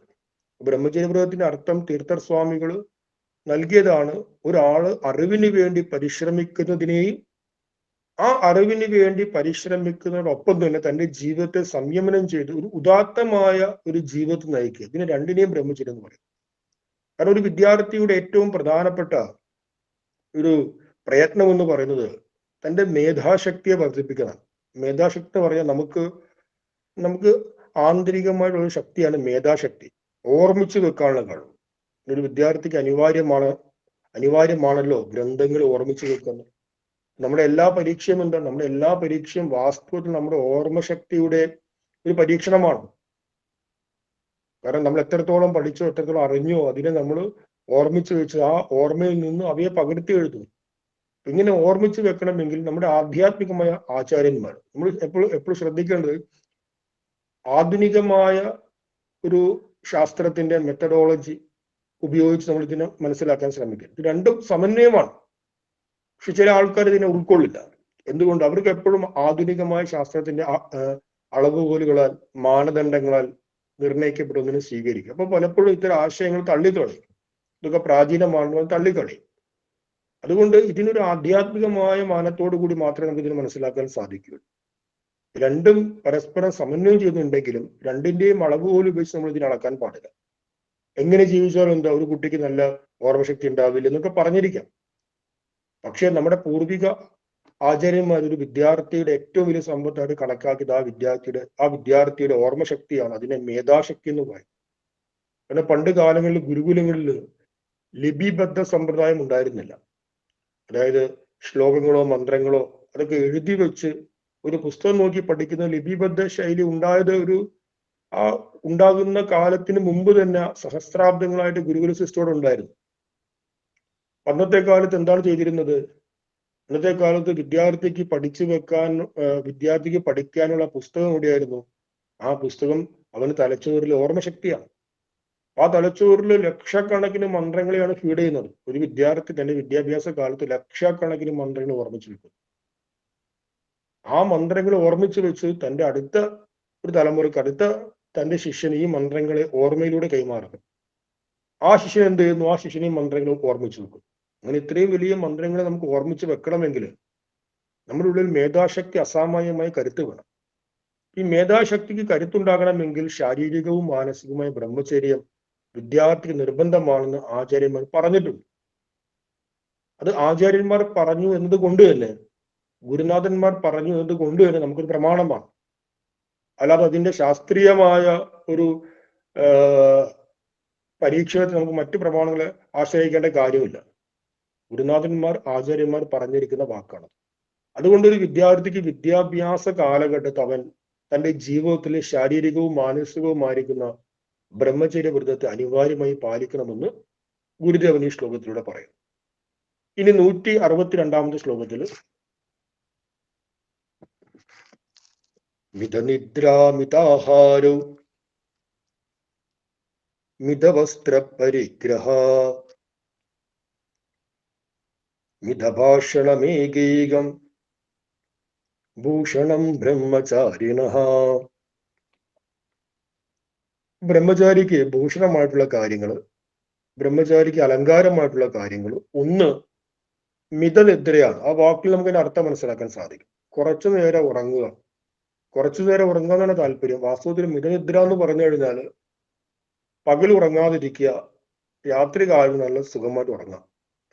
S1: ബ്രഹ്മചര്യ വ്രതത്തിന്റെ അർത്ഥം തീർത്ഥർ സ്വാമികൾ നൽകിയതാണ്. ഒരാള് അറിവിന് വേണ്ടി പരിശ്രമിക്കുന്നതിനെയും ആ അറിവിന് വേണ്ടി പരിശ്രമിക്കുന്നതോടൊപ്പം തന്നെ തന്റെ ജീവിതത്തെ സംയമനം ചെയ്ത് ഒരു ഉദാത്തമായ ഒരു ജീവിതത്തെ നയിക്കുക. ഇതിനെ രണ്ടിനെയും ബ്രഹ്മചര്യം എന്ന് പറയും. കാരണം ഒരു വിദ്യാർത്ഥിയുടെ ഏറ്റവും പ്രധാനപ്പെട്ട ഒരു പ്രയത്നം എന്ന് പറയുന്നത് തന്റെ മേധാശക്തിയെ വർദ്ധിപ്പിക്കണം. മേധാശക്തി പറയാൻ നമുക്ക് ആന്തരികമായിട്ടുള്ള ഒരു ശക്തിയാണ് മേധാശക്തി, ഓർമ്മിച്ചു വെക്കാനുള്ള കഴിവ്. ഒരു വിദ്യാർത്ഥിക്ക് അനിവാര്യമാണല്ലോ ഗ്രന്ഥങ്ങൾ ഓർമ്മിച്ചു വെക്കുന്നത്. നമ്മുടെ എല്ലാ പരീക്ഷയും എന്താണ്? നമ്മുടെ എല്ലാ പരീക്ഷയും വാസ്തവത്തിൽ നമ്മുടെ ഓർമ്മശക്തിയുടെ ഒരു പരീക്ഷണമാണ്. കാരണം നമ്മൾ എത്രത്തോളം പഠിച്ചോ, എത്രത്തോളം അറിഞ്ഞോ, അതിനെ നമ്മൾ ഓർമ്മിച്ചു വെച്ച് ആ ഓർമ്മയിൽ നിന്ന് അവയെ പകർത്തി എഴുതുന്നു. ഇങ്ങനെ ഓർമ്മിച്ചു വെക്കണമെങ്കിൽ നമ്മുടെ ആധ്യാത്മികമായ ആചാര്യന്മാർ, നമ്മൾ എപ്പോഴും ശ്രദ്ധിക്കേണ്ടത് ആധുനികമായ ഒരു ശാസ്ത്രത്തിന്റെ മെത്തഡോളജി ഉപയോഗിച്ച് നമ്മൾ ഇതിനെ മനസ്സിലാക്കാൻ ശ്രമിക്കുക. ഇത് രണ്ടും സമന്വയമാണ്. പക്ഷെ ചില ആൾക്കാർ ഇതിനെ ഉൾക്കൊള്ളില്ല. എന്തുകൊണ്ട്? അവർക്ക് എപ്പോഴും ആധുനികമായ ശാസ്ത്രത്തിന്റെ അളവുകോലുകളാൽ, മാനദണ്ഡങ്ങളാൽ നിർണയിക്കപ്പെടുന്നതിന് സ്വീകരിക്കും. അപ്പൊ പലപ്പോഴും ഇത്തരം ആശയങ്ങൾ തള്ളിക്കളയും. ഇതൊക്കെ പ്രാചീനമാണെന്ന് തള്ളിക്കളയും. അതുകൊണ്ട് ഇതിനൊരു ആധ്യാത്മികമായ മാനത്തോടു കൂടി മാത്രമേ നമുക്ക് ഇതിനെ മനസ്സിലാക്കാൻ സാധിക്കുകയുള്ളൂ. രണ്ടും പരസ്പരം സമന്വയം ചെയ്യുന്നുണ്ടെങ്കിലും രണ്ടിന്റെയും അളവ് പോലും ഉപയോഗിച്ച് നമ്മൾ ഇതിനെ അളക്കാൻ പാടില്ല. എങ്ങനെ ജീവിച്ചാലും എന്താ, ഒരു കുട്ടിക്ക് നല്ല ഓർമ്മശക്തി ഉണ്ടാവില്ല എന്നൊക്കെ പറഞ്ഞിരിക്കാം. പക്ഷെ നമ്മുടെ പൂർവിക ആചാര്യന്മാർ ഒരു വിദ്യാർത്ഥിയുടെ ഏറ്റവും വലിയ സമ്പത്തായിട്ട് കണക്കാക്കിയത് ആ വിദ്യാർത്ഥിയുടെ ഓർമ്മശക്തിയാണ്. അതിനെ മേധാശക്തി എന്ന് പറയും. പിന്നെ പണ്ട് കാലങ്ങളിൽ ഗുരുകുലങ്ങളിൽ ലിപിബദ്ധ സമ്പ്രദായം ഉണ്ടായിരുന്നില്ല. അതായത് ശ്ലോകങ്ങളോ മന്ത്രങ്ങളോ അതൊക്കെ എഴുതി വെച്ച് ഒരു പുസ്തകം നോക്കി പഠിക്കുന്ന ലിപിബദ്ധ ശൈലി ഉണ്ടായത് ഉണ്ടാകുന്ന കാലത്തിന് മുമ്പ് തന്നെ സഹസ്രാബ്ദങ്ങളായിട്ട് ഗുരുകുല സിസ്റ്റോടെ ഉണ്ടായിരുന്നു. അന്നത്തെ കാലത്ത് എന്താണ് ചെയ്തിരുന്നത്? അന്നത്തെ കാലത്ത് വിദ്യാർത്ഥിക്ക് പഠിക്കാനുള്ള പുസ്തകം എവിടെയായിരുന്നു? ആ പുസ്തകം അവന് തലച്ചോറിൽ ഓർമ്മശക്തിയാണ്. ആ തലച്ചോറിൽ ലക്ഷക്കണക്കിന് മന്ത്രങ്ങളെയാണ് ഫീഡ് ചെയ്യുന്നത്. ഒരു വിദ്യാർത്ഥി തന്റെ വിദ്യാഭ്യാസ കാലത്ത് ലക്ഷക്കണക്കിന് മന്ത്രങ്ങൾ ഓർമ്മിച്ചു വെക്കും. ആ മന്ത്രങ്ങൾ ഓർമ്മിച്ചു വെച്ച് തന്റെ അടുത്ത ഒരു തലമുറക്ക് തന്റെ ശിഷ്യന് ഈ മന്ത്രങ്ങളെ ഓർമ്മയിലൂടെ കൈമാറുന്നു. ആ ശിഷ്യൻ എന്ത് ചെയ്യുന്നു? ആ ശിഷ്യനെ മന്ത്രങ്ങൾ ഓർമ്മിച്ചു വെക്കും. അങ്ങനെ ഇത്രയും വലിയ മന്ത്രങ്ങളെ നമുക്ക് ഓർമ്മിച്ച് വെക്കണമെങ്കിൽ നമ്മുടെ ഉള്ളിൽ മേധാശക്തി അസാമാന്യമായ കരുത്ത് വേണം. ഈ മേധാശക്തിക്ക് കരുത്തുണ്ടാകണമെങ്കിൽ ശാരീരികവും മാനസികവുമായ ബ്രഹ്മചര്യം വിദ്യാർത്ഥിക്ക് നിർബന്ധമാണെന്ന് ആചാര്യന്മാർ പറഞ്ഞിട്ടുണ്ട്. അത് ആചാര്യന്മാർ പറഞ്ഞു എന്നത് കൊണ്ട് തന്നെ, ഗുരുനാഥന്മാർ പറഞ്ഞു എന്നത് കൊണ്ട് തന്നെ നമുക്കൊരു പ്രമാണമാണ്. അല്ലാതെ അതിന്റെ ശാസ്ത്രീയമായ ഒരു പരീക്ഷണത്തിൽ നമുക്ക് മറ്റു പ്രമാണങ്ങളെ ആശ്രയിക്കേണ്ട കാര്യമില്ല. ഗുരുനാഥന്മാർ ആചാര്യന്മാർ പറഞ്ഞിരിക്കുന്ന വാക്കാണ്. അതുകൊണ്ട് ഒരു വിദ്യാർത്ഥിക്ക് വിദ്യാഭ്യാസ കാലഘട്ടത്തിൽ അവൻ തന്റെ ജീവിതത്തിലെ ശാരീരികവും മാനസികവുമായിരിക്കുന്ന ബ്രഹ്മചര്യ വ്രതത്തെ അനിവാര്യമായി പാലിക്കണമെന്ന് ഗുരുദേവൻ ഈ ശ്ലോകത്തിലൂടെ പറയുന്നു. ഇനി 162 ശ്ലോകത്തിൽ മിതനിദ്രാമിതാഹാരോ മിതവസ്ത്ര പരിഗ്രഹ മിതഭാഷണമേകൈകം ഭൂഷണം ബ്രഹ്മചാരിണഃ. ബ്രഹ്മചാരിക്ക് ഭൂഷണമായിട്ടുള്ള കാര്യങ്ങൾ, ബ്രഹ്മചാരിക്ക് അലങ്കാരമായിട്ടുള്ള കാര്യങ്ങൾ ഒന്ന് മിതനിദ്രയാണ്. ആ വാക്കിൽ നമുക്ക് അതിന്റെ അർത്ഥം മനസ്സിലാക്കാൻ സാധിക്കും. കുറച്ചു നേരം ഉറങ്ങുക. കുറച്ചു നേരം ഉറങ്ങുക എന്നാണ് താല്പര്യം. വാസ്തവത്തിൽ മിതനിദ്ര എന്ന് പറഞ്ഞു കഴിഞ്ഞാൽ പകൽ ഉറങ്ങാതിരിക്കുക, രാത്രി കാലം നല്ല സുഖമായിട്ട് ഉറങ്ങാം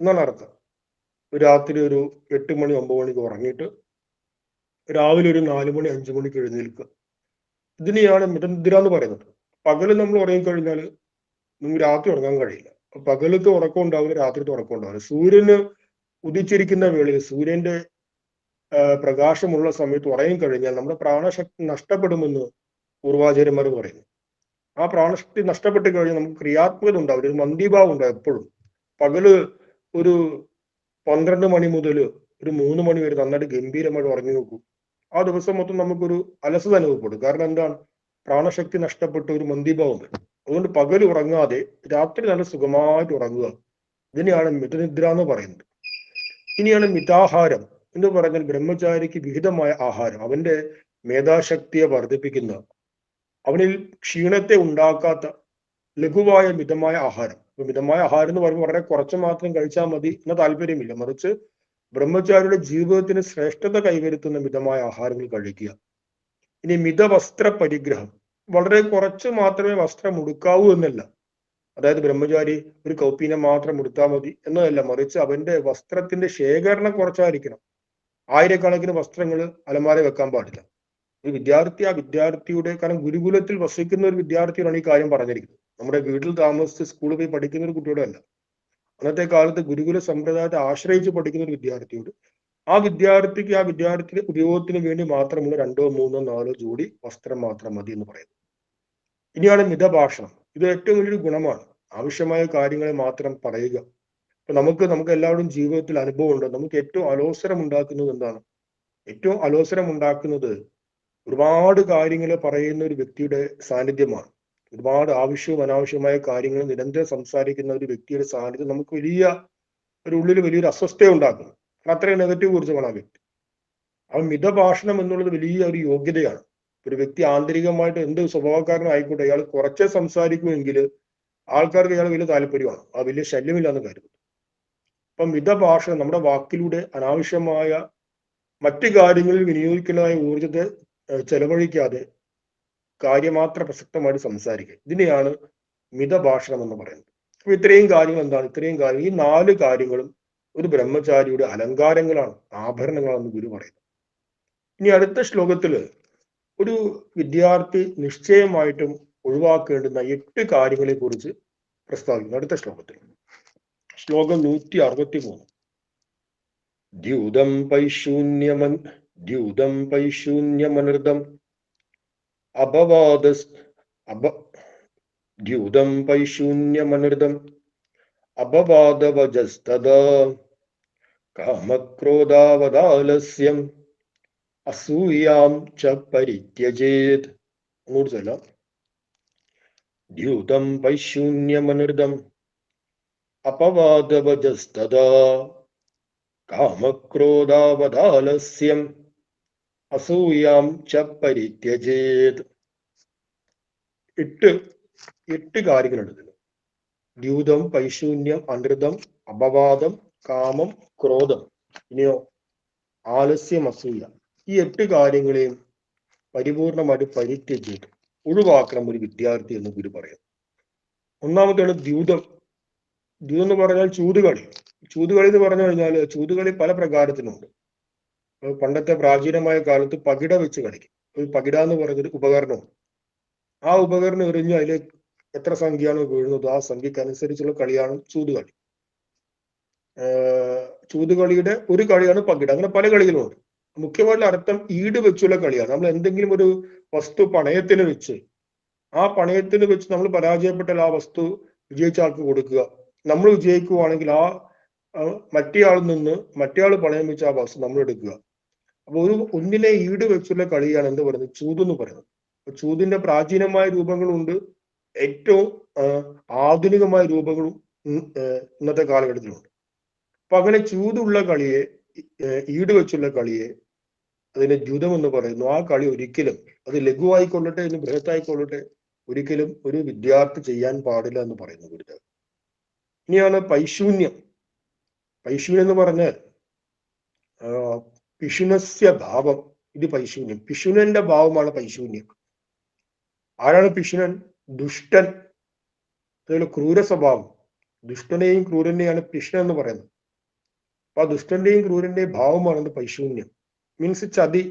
S1: എന്നാണ് അർത്ഥം. രാത്രി ഒരു 8 മണി 9 മണിക്ക് ഉറങ്ങിയിട്ട് രാവിലെ ഒരു 4 മണി 5 മണിക്ക് എഴുന്നേൽക്കുക. ഇതിനെയാണ് മിതനിദ്ര എന്ന് പറയുന്നത്. പകല് നമ്മൾ ഉറങ്ങിക്കഴിഞ്ഞാൽ നമുക്ക് രാത്രി ഉറങ്ങാൻ കഴിയില്ല. പകലത്തെ ഉറക്കം ഉണ്ടാവില്ല, രാത്രിത്തെ ഉറക്കം ഉണ്ടാവില്ല. സൂര്യന് ഉദിച്ചിരിക്കുന്ന വേളയിൽ, സൂര്യന്റെ പ്രകാശമുള്ള സമയത്ത് ഉറങ്ങിക്കഴിഞ്ഞാൽ നമ്മുടെ പ്രാണശക്തി നഷ്ടപ്പെടുമെന്ന് പൂർവാചാര്യന്മാർ പറയുന്നു. ആ പ്രാണശക്തി നഷ്ടപ്പെട്ട് കഴിഞ്ഞാൽ നമുക്ക് ക്രിയാത്മകത ഉണ്ടാവില്ല, ഒരു മന്ദീഭാവം ഉണ്ടാവും എപ്പോഴും. പകല് ഒരു 12 മണി മുതൽ ഒരു 3 മണി വരെ നന്നായിട്ട് ഗംഭീരമായിട്ട് ഉറങ്ങി നോക്കൂ. ആ ദിവസം മൊത്തം നമുക്കൊരു അലസത അനുഭവപ്പെടും. കാരണം എന്താണ്? പ്രാണശക്തി നഷ്ടപ്പെട്ട് ഒരു മന്ദീഭാവം വരും. അതുകൊണ്ട് പകൽ ഉറങ്ങാതെ രാത്രി നല്ല സുഖമായിട്ട് ഉറങ്ങുക. ഇതിനെയാണ് മിതനിദ്ര എന്ന് പറയുന്നത്. ഇനിയാണ് മിതാഹാരം എന്ന് പറഞ്ഞാൽ ബ്രഹ്മചാരിക്ക് വിഹിതമായ ആഹാരം, അവന്റെ മേധാശക്തിയെ വർദ്ധിപ്പിക്കുന്ന, അവനിൽ ക്ഷീണത്തെ ഉണ്ടാക്കാത്ത ലഘുവായ മിതമായ ആഹാരം. മിതമായ ആഹാരം എന്ന് പറയുമ്പോൾ വളരെ കുറച്ച് മാത്രം കഴിച്ചാൽ മതി എന്ന താല്പര്യമില്ല. മറിച്ച് ബ്രഹ്മചാരിയുടെ ജീവിതത്തിന് ശ്രേഷ്ഠത കൈവരുത്തുന്ന മിതമായ ആഹാരങ്ങൾ കഴിക്കുക. ഇനി മിതവസ്ത്ര പരിഗ്രഹം, വളരെ കുറച്ച് മാത്രമേ വസ്ത്രം ഉടുക്കാവൂ എന്നല്ല. അതായത് ബ്രഹ്മചാരി ഒരു കൗപ്പീനെ മാത്രം ഉടുത്താൽ മതി എന്നതല്ല. മറിച്ച് അവന്റെ വസ്ത്രത്തിന്റെ ശേഖരണം കുറച്ചായിരിക്കണം. ആയിരക്കണക്കിന് വസ്ത്രങ്ങൾ അലമാര വെക്കാൻ പാടില്ല. ഒരു വിദ്യാർത്ഥി ആ വിദ്യാർത്ഥിയുടെ, കാരണം ഗുരുകുലത്തിൽ വസിക്കുന്ന ഒരു വിദ്യാർത്ഥിയോടാണ് ഈ കാര്യം പറഞ്ഞിരിക്കുന്നത്. നമ്മുടെ വീട്ടിൽ താമസിച്ച് സ്കൂളിൽ പോയി പഠിക്കുന്ന ഒരു കുട്ടിയോടെ അല്ല. അന്നത്തെ കാലത്ത് ഗുരുകുല സമ്പ്രദായത്തെ ആശ്രയിച്ച് പഠിക്കുന്ന ഒരു വിദ്യാർത്ഥിയോട് ആ വിദ്യാർത്ഥിയുടെ ഉപയോഗത്തിന് വേണ്ടി മാത്രമുള്ള 2 3 4 ജോഡി വസ്ത്രം മാത്രം മതി എന്ന് പറയുന്നു. ഇനിയാണ് മിതഭാഷണം. ഇത് ഏറ്റവും വലിയൊരു ഗുണമാണ്. ആവശ്യമായ കാര്യങ്ങളെ മാത്രം പറയുക. ഇപ്പൊ നമുക്ക് എല്ലാവരും ജീവിതത്തിൽ അനുഭവമുണ്ട്. നമുക്ക് ഏറ്റവും അലോസരം ഉണ്ടാക്കുന്നത് എന്താണ്? ഏറ്റവും അലോസരം ഉണ്ടാക്കുന്നത് ഒരുപാട് കാര്യങ്ങൾ പറയുന്ന ഒരു വ്യക്തിയുടെ സാന്നിധ്യമാണ്. ഒരുപാട് ആവശ്യവും അനാവശ്യമായ കാര്യങ്ങൾ നിരന്തരം സംസാരിക്കുന്ന ഒരു വ്യക്തിയുടെ സാന്നിധ്യം നമുക്ക് ഉള്ളിൽ വലിയൊരു അസ്വസ്ഥത ഉണ്ടാക്കുന്നു. അത്രയും നെഗറ്റീവ് ഊർജ്ജമാണ് ആ വ്യക്തി. ആ മിതഭാഷണം എന്നുള്ളത് വലിയ ഒരു യോഗ്യതയാണ്. ഒരു വ്യക്തി ആന്തരികമായിട്ട് എന്ത് സ്വഭാവക്കാരനായിക്കോട്ടെ, അയാൾ കുറച്ചേ സംസാരിക്കുമെങ്കിൽ ആൾക്കാർക്ക് അയാൾ വലിയ താല്പര്യമാണ്, ആ വലിയ ശല്യമില്ലാന്ന് കരുതും. അപ്പൊ മിതഭാഷ നമ്മുടെ വാക്കിലൂടെ അനാവശ്യമായ മറ്റു കാര്യങ്ങളിൽ വിനിയോഗിക്കുന്നതായ ഊർജത്തെ ചെലവഴിക്കാതെ കാര്യമാത്ര പ്രസക്തമായിട്ട് സംസാരിക്കുക, ഇതിനെയാണ് മിതഭാഷണം എന്ന് പറയുന്നത്. അപ്പൊ ഇത്രയും കാര്യങ്ങൾ എന്താണ്? ഇത്രയും കാര്യം, ഈ 4 കാര്യങ്ങളും ഒരു ബ്രഹ്മചാരിയുടെ അലങ്കാരങ്ങളാണ്, ആഭരണങ്ങളാണെന്ന് ഗുരു പറയുന്നത്. ഇനി അടുത്ത ശ്ലോകത്തില് ഒരു വിദ്യാർത്ഥി നിശ്ചയമായിട്ടും ഒഴിവാക്കേണ്ടുന്ന 8 കാര്യങ്ങളെ കുറിച്ച് പ്രസ്താവിക്കുന്നു. അടുത്ത ശ്ലോകത്തിൽ, ശ്ലോകം 163. ദ്യൂതം പൈശൂന്യമനൃതം അപവാദവജസ്തദാ കാമക്രോധാവദാലസ്യം അസൂയാം ച പരിത്യജേത്. അങ്ങോട്ട് ചൊല്ലാം. ദ്യൂതം പൈശൂന്യമനൃതം അപവാദവജസ്തദാ കാമക്രോധാവദാലസ്യം അസൂയാം ച പരിത്യജേത്. 8 കാര്യങ്ങളുണ്ട് ഇതിന്. ദ്യൂതം, പൈശൂന്യം, അനൃതം, അപവാദം, കാമം, ക്രോധം, ഇനിയോ ആലസ്യം, അസൂയ. ഈ 8 കാര്യങ്ങളെയും പരിപൂർണമായിട്ട് പരിത്യജിട്ട് ഒഴിവാക്കണം ഒരു വിദ്യാർത്ഥി എന്ന് ഗുരു പറയുന്നു. ഒന്നാമത്തെയാണ് ദ്യൂതം. ദ്യൂതം എന്ന് പറഞ്ഞാൽ ചൂതുകളി. ചൂതുകളി എന്ന് പറഞ്ഞു കഴിഞ്ഞാൽ ചൂതുകളി പല പ്രകാരത്തിനുണ്ട്. പണ്ടത്തെ പ്രാചീനമായ കാലത്ത് പകിട വെച്ച് കളിക്കും. ഒരു പകിട എന്ന് പറഞ്ഞൊരു ഉപകരണമുണ്ട്. ആ ഉപകരണം എറിഞ്ഞ് അതിൽ എത്ര സംഖ്യയാണോ വീഴുന്നത് ആ സംഖ്യക്ക് അനുസരിച്ചുള്ള കളിയാണ് ചൂതുകളി. ചൂതുകളിയുടെ ഒരു കളിയാണ് പകിട. അങ്ങനെ പല കളികളുമുണ്ട്. മുഖ്യമായിട്ടുള്ള അർത്ഥം ഈട് വെച്ചുള്ള കളിയാണ്. നമ്മൾ എന്തെങ്കിലും ഒരു വസ്തു പണയത്തിന് വെച്ച് ആ പണയത്തിന് വെച്ച് നമ്മൾ പരാജയപ്പെട്ടാൽ ആ വസ്തു വിജയിച്ച ആൾക്ക് കൊടുക്കുക. നമ്മൾ വിജയിക്കുവാണെങ്കിൽ ആ മറ്റേയാളിൽ നിന്ന് മറ്റേയാൾ പണയം വെച്ച് ആ വസ്തു നമ്മൾ എടുക്കുക. അപ്പൊ ഒന്നിനെ ഈട് വെച്ചുള്ള കളിയാണ് എന്ത് പറയുന്നത്? ചൂതെന്ന് പറയുന്നത്. ചൂതിന്റെ പ്രാചീനമായ രൂപങ്ങളുണ്ട്, ഏറ്റവും ആധുനികമായ രൂപങ്ങളും ഇന്നത്തെ കാലഘട്ടത്തിലുണ്ട്. അപ്പൊ അങ്ങനെ ചൂതുള്ള കളിയെ, ഈട് വെച്ചുള്ള കളിയെ അതിനെ ദ്യൂതം എന്ന് പറയുന്നു. ആ കളി ഒരിക്കലും, അത് ലഘുവായിക്കൊള്ളട്ടെ ഇനി ബൃഹത്തായിക്കൊള്ളട്ടെ, ഒരിക്കലും ഒരു വിദ്യാർത്ഥി ചെയ്യാൻ പാടില്ല എന്ന് പറയുന്നു ഗുരുദേവൻ. ഇനിയാണ് പൈശൂന്യം. പൈശൂന്യം എന്ന് പറഞ്ഞാൽ പിശുനസ്യ ഭാവം, ഇത് പൈശൂന്യം. പിശുനന്റെ ഭാവമാണ് പൈശൂന്യം. ആരാണ് പിശുനൻ? ദുഷ്ടൻ, അതുപോലെ ക്രൂര സ്വഭാവം. ദുഷ്ടനെയും ക്രൂരനെയാണ് പിശുനൻ എന്ന് പറയുന്നത്. അപ്പൊ ആ ദുഷ്ടന്റെയും ക്രൂരന്റെയും ഭാവമാണ് പൈശൂന്യം. മീൻസ് ചതി.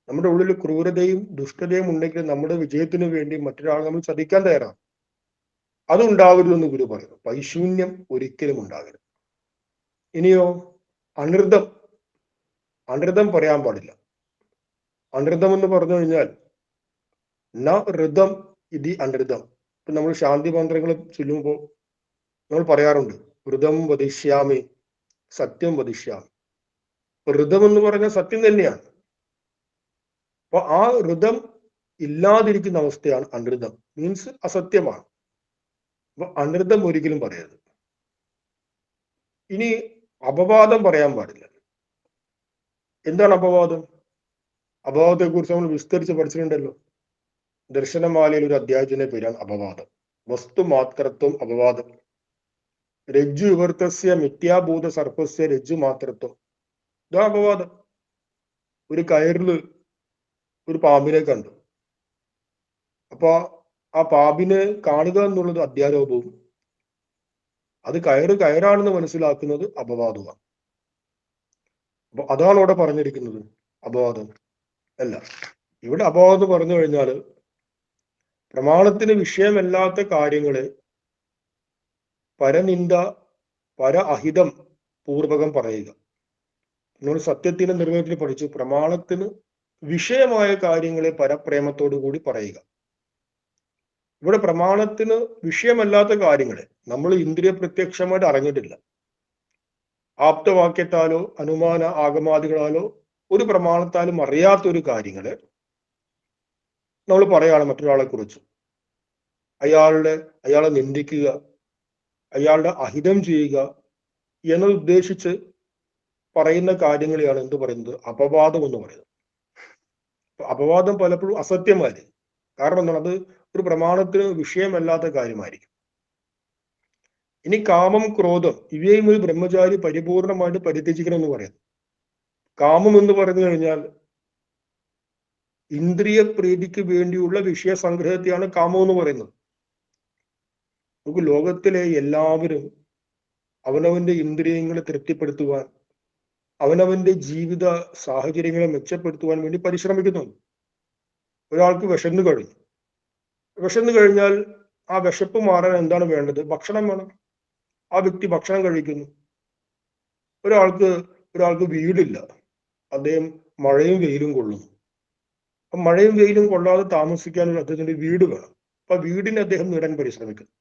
S1: നമ്മുടെ ഉള്ളിൽ ക്രൂരതയും ദുഷ്ടതയും ഉണ്ടെങ്കിൽ നമ്മുടെ വിജയത്തിന് വേണ്ടി മറ്റൊരാളെ നമ്മൾ ചതിക്കാൻ തയ്യാറാണ്. അതുണ്ടാകരുതെന്ന് ഗുരു പറയുന്നു. പൈശൂന്യം ഒരിക്കലും ഉണ്ടാകരുത്. ഇനിയോ അനൃതം. അനൃതം പറയാൻ പാടില്ല. അനൃതം എന്ന് പറഞ്ഞു കഴിഞ്ഞാൽ ന ഋതം ഇതി അനൃതം. ഇപ്പൊ നമ്മൾ ശാന്തി മന്ത്രങ്ങൾ ചൊല്ലുമ്പോൾ നമ്മൾ പറയാറുണ്ട് ഋതം വദിഷ്യാമി, സത്യം വദിഷ്യാമി. ഋതം എന്ന് പറഞ്ഞാൽ സത്യം തന്നെയാണ്. അപ്പൊ ആ ഋതം ഇല്ലാതിരിക്കുന്ന അവസ്ഥയാണ് അനൃതം, മീൻസ് അസത്യമാണ്. അപ്പൊ അനൃതം ഒരിക്കലും പറയരുത്. ഇനി അപവാദം പറയാൻ പാടില്ല. എന്താണ് അപവാദം? അപവാദത്തെ കുറിച്ച് നമ്മൾ വിസ്തരിച്ച് പഠിച്ചിട്ടുണ്ടല്ലോ. ദർശനമാലയിൽ ഒരു അധ്യായത്തിന്റെ പേരാണ് അപവാദം. വസ്തുമാത്രത്വം അപവാദം. രജ്ജു വിവർത്തസ്യ മിഥ്യാഭൂത സർപ്പസ്യ രജ്ജു മാത്രത്വം, ഇതാ അപവാദം. ഒരു കയറില് ഒരു പാമ്പിനെ കണ്ടു. അപ്പൊ ആ പാമ്പിനെ കാണുക എന്നുള്ളത് അധ്യാരോപവും അത് കയറാണെന്ന് മനസ്സിലാക്കുന്നത് അപവാദമാണ്. അപ്പൊ അതാണ് ഇവിടെ പറഞ്ഞിരിക്കുന്നത്. അപവാദം അല്ല. ഇവിടെ അപവാദം എന്ന് പറഞ്ഞു കഴിഞ്ഞാൽ പ്രമാണത്തിന് വിഷയമല്ലാത്ത കാര്യങ്ങളെ പരനിന്ദ, അഹിതം പൂർവകം പറയുക. നമ്മൾ സത്യത്തിന്റെ നിർവചനത്തിൽ പഠിച്ചു, പ്രമാണത്തിന് വിഷയമായ കാര്യങ്ങളെ പരപ്രേമത്തോടു കൂടി പറയുക. ഇവിടെ പ്രമാണത്തിന് വിഷയമല്ലാത്ത കാര്യങ്ങളെ നമ്മൾ ഇന്ദ്രിയ പ്രത്യക്ഷമായിട്ട് അറിഞ്ഞിട്ടില്ല. ആപ്തവാക്യത്താലോ അനുമാന ആഗമാദികളാലോ ഒരു പ്രമാണത്താലും അറിയാത്തൊരു കാര്യങ്ങളെ നമ്മൾ പറയുകയാണ് മറ്റൊരാളെ കുറിച്ച്. അയാളെ നിന്ദിക്കുക, അയാളുടെ അഹിതം ചെയ്യുക എന്നത് ഉദ്ദേശിച്ച് പറയുന്ന കാര്യങ്ങളെയാണ് എന്ത് പറയുന്നത്? അപവാദം എന്ന് പറയുന്നത്. അപവാദം പലപ്പോഴും അസത്യമായിരിക്കും. കാരണം എന്താണ്? അത് ഒരു പ്രമാണത്തിന് വിഷയമല്ലാത്ത കാര്യമായിരിക്കും. ഇനി കാമം, ക്രോധം ഇവയും ഒരു ബ്രഹ്മചാരി പരിപൂർണമായിട്ട് പരിത്യജിക്കണം എന്ന് പറയുന്നു. കാമം എന്ന് പറഞ്ഞു കഴിഞ്ഞാൽ ഇന്ദ്രിയ പ്രീതിക്ക് വേണ്ടിയുള്ള വിഷയ സംഗ്രഹത്തെയാണ് കാമം എന്ന് പറയുന്നത്. നമുക്ക് ലോകത്തിലെ എല്ലാവരും അവനവന്റെ ഇന്ദ്രിയങ്ങളെ തൃപ്തിപ്പെടുത്തുവാൻ, അവനവന്റെ ജീവിത സാഹചര്യങ്ങളെ മെച്ചപ്പെടുത്തുവാൻ വേണ്ടി പരിശ്രമിക്കുന്നുണ്ട്. ഒരാൾക്ക് വിശന്നു കഴിഞ്ഞാൽ ആ വിശപ്പ് മാറാൻ എന്താണ് വേണ്ടത്? ഭക്ഷണം വേണം. ആ വ്യക്തി ഭക്ഷണം കഴിക്കുന്നു. ഒരാൾക്ക് വീടില്ല, അദ്ദേഹം മഴയും വെയിലും കൊള്ളുന്നു. അപ്പൊ മഴയും വെയിലും കൊള്ളാതെ താമസിക്കാനുള്ള അദ്ദേഹത്തിന്റെ വീട് വേണം. അപ്പൊ വീടിനെ അദ്ദേഹം നേടാൻ പരിശ്രമിക്കുന്നു.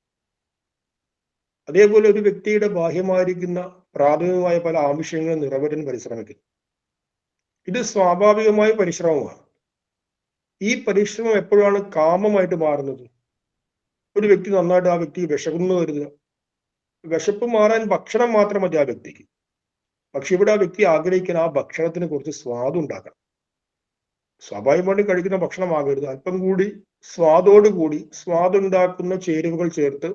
S1: അതേപോലെ ഒരു വ്യക്തിയുടെ ബാഹ്യമായിരിക്കുന്ന പ്രാഥമികമായ പല ആവശ്യങ്ങളും നിറവേറ്റാൻ പരിശ്രമിക്കുന്നു. ഇത് സ്വാഭാവികമായ പരിശ്രമമാണ്. ഈ പരിശ്രമം എപ്പോഴാണ് കാമമായിട്ട് മാറുന്നത്? ഒരു വ്യക്തി നന്നായിട്ട്, ആ വ്യക്തി വിശക്കുന്നു കരുതുക, വിശപ്പ് മാറാൻ ഭക്ഷണം മാത്രം മതി ആ വ്യക്തിക്ക്. പക്ഷെ ഇവിടെ ആ വ്യക്തി ആഗ്രഹിക്കുന്ന ആ ഭക്ഷണത്തിന് കുറച്ച് സ്വാദ് ഉണ്ടാക്കണം. സ്വാഭാവികമായിട്ടും കഴിക്കുന്ന ഭക്ഷണം ആകരുത്, അല്പം കൂടി സ്വാദോടുകൂടി സ്വാദുണ്ടാക്കുന്ന ചേരുവകൾ ചേർത്ത്,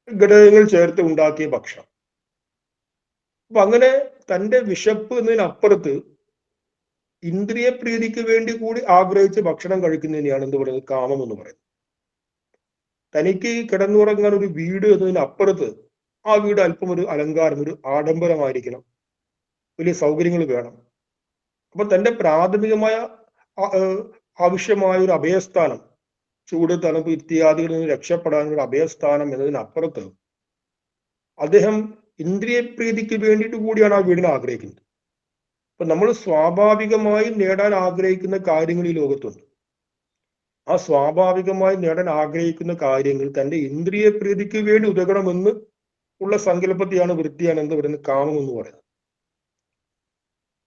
S1: ഘടകങ്ങൾ ചേർത്ത് ഉണ്ടാക്കിയ ഭക്ഷണം. അപ്പൊ അങ്ങനെ തന്റെ വിശപ്പ് എന്നതിനപ്പുറത്ത് ഇന്ദ്രിയ പ്രീതിക്ക് വേണ്ടി കൂടി ആഗ്രഹിച്ച് ഭക്ഷണം കഴിക്കുന്നതിനെയാണ് എന്ത് പറയുന്നത്? കാമം എന്ന് പറയുന്നത്. തനിക്ക് കിടന്നുറങ്ങാൻ ഒരു വീട് എന്നതിനപ്പുറത്ത് ആ വീട് അല്പം ഒരു അലങ്കാരം, ഒരു ആഡംബരമായിരിക്കണം, വലിയ സൗകര്യങ്ങൾ വേണം. അപ്പൊ തന്റെ പ്രാഥമികമായ ആവശ്യമായ ഒരു അഭയസ്ഥാനം, ചൂട്, തണുപ്പ് ഇത്യാദികളിൽ നിന്ന് രക്ഷപ്പെടാനുള്ള അഭയസ്ഥാനം എന്നതിനപ്പുറത്ത് അദ്ദേഹം ഇന്ദ്രിയ പ്രീതിക്ക് വേണ്ടിയിട്ട് കൂടിയാണ് ആ വീടിനെ ആഗ്രഹിക്കുന്നത്. അപ്പൊ നമ്മൾ സ്വാഭാവികമായി നേടാൻ ആഗ്രഹിക്കുന്ന കാര്യങ്ങൾ ഈ ലോകത്തുണ്ട്. ആ സ്വാഭാവികമായി നേടാൻ ആഗ്രഹിക്കുന്ന കാര്യങ്ങൾ തന്റെ ഇന്ദ്രിയ പ്രീതിക്ക് വേണ്ടി ഉതകണമെന്ന് ഉള്ള സങ്കല്പത്തെയാണ്, വൃത്തിയാണ് എന്ത് പറയുന്നത്? കാമം എന്ന് പറയുന്നത്.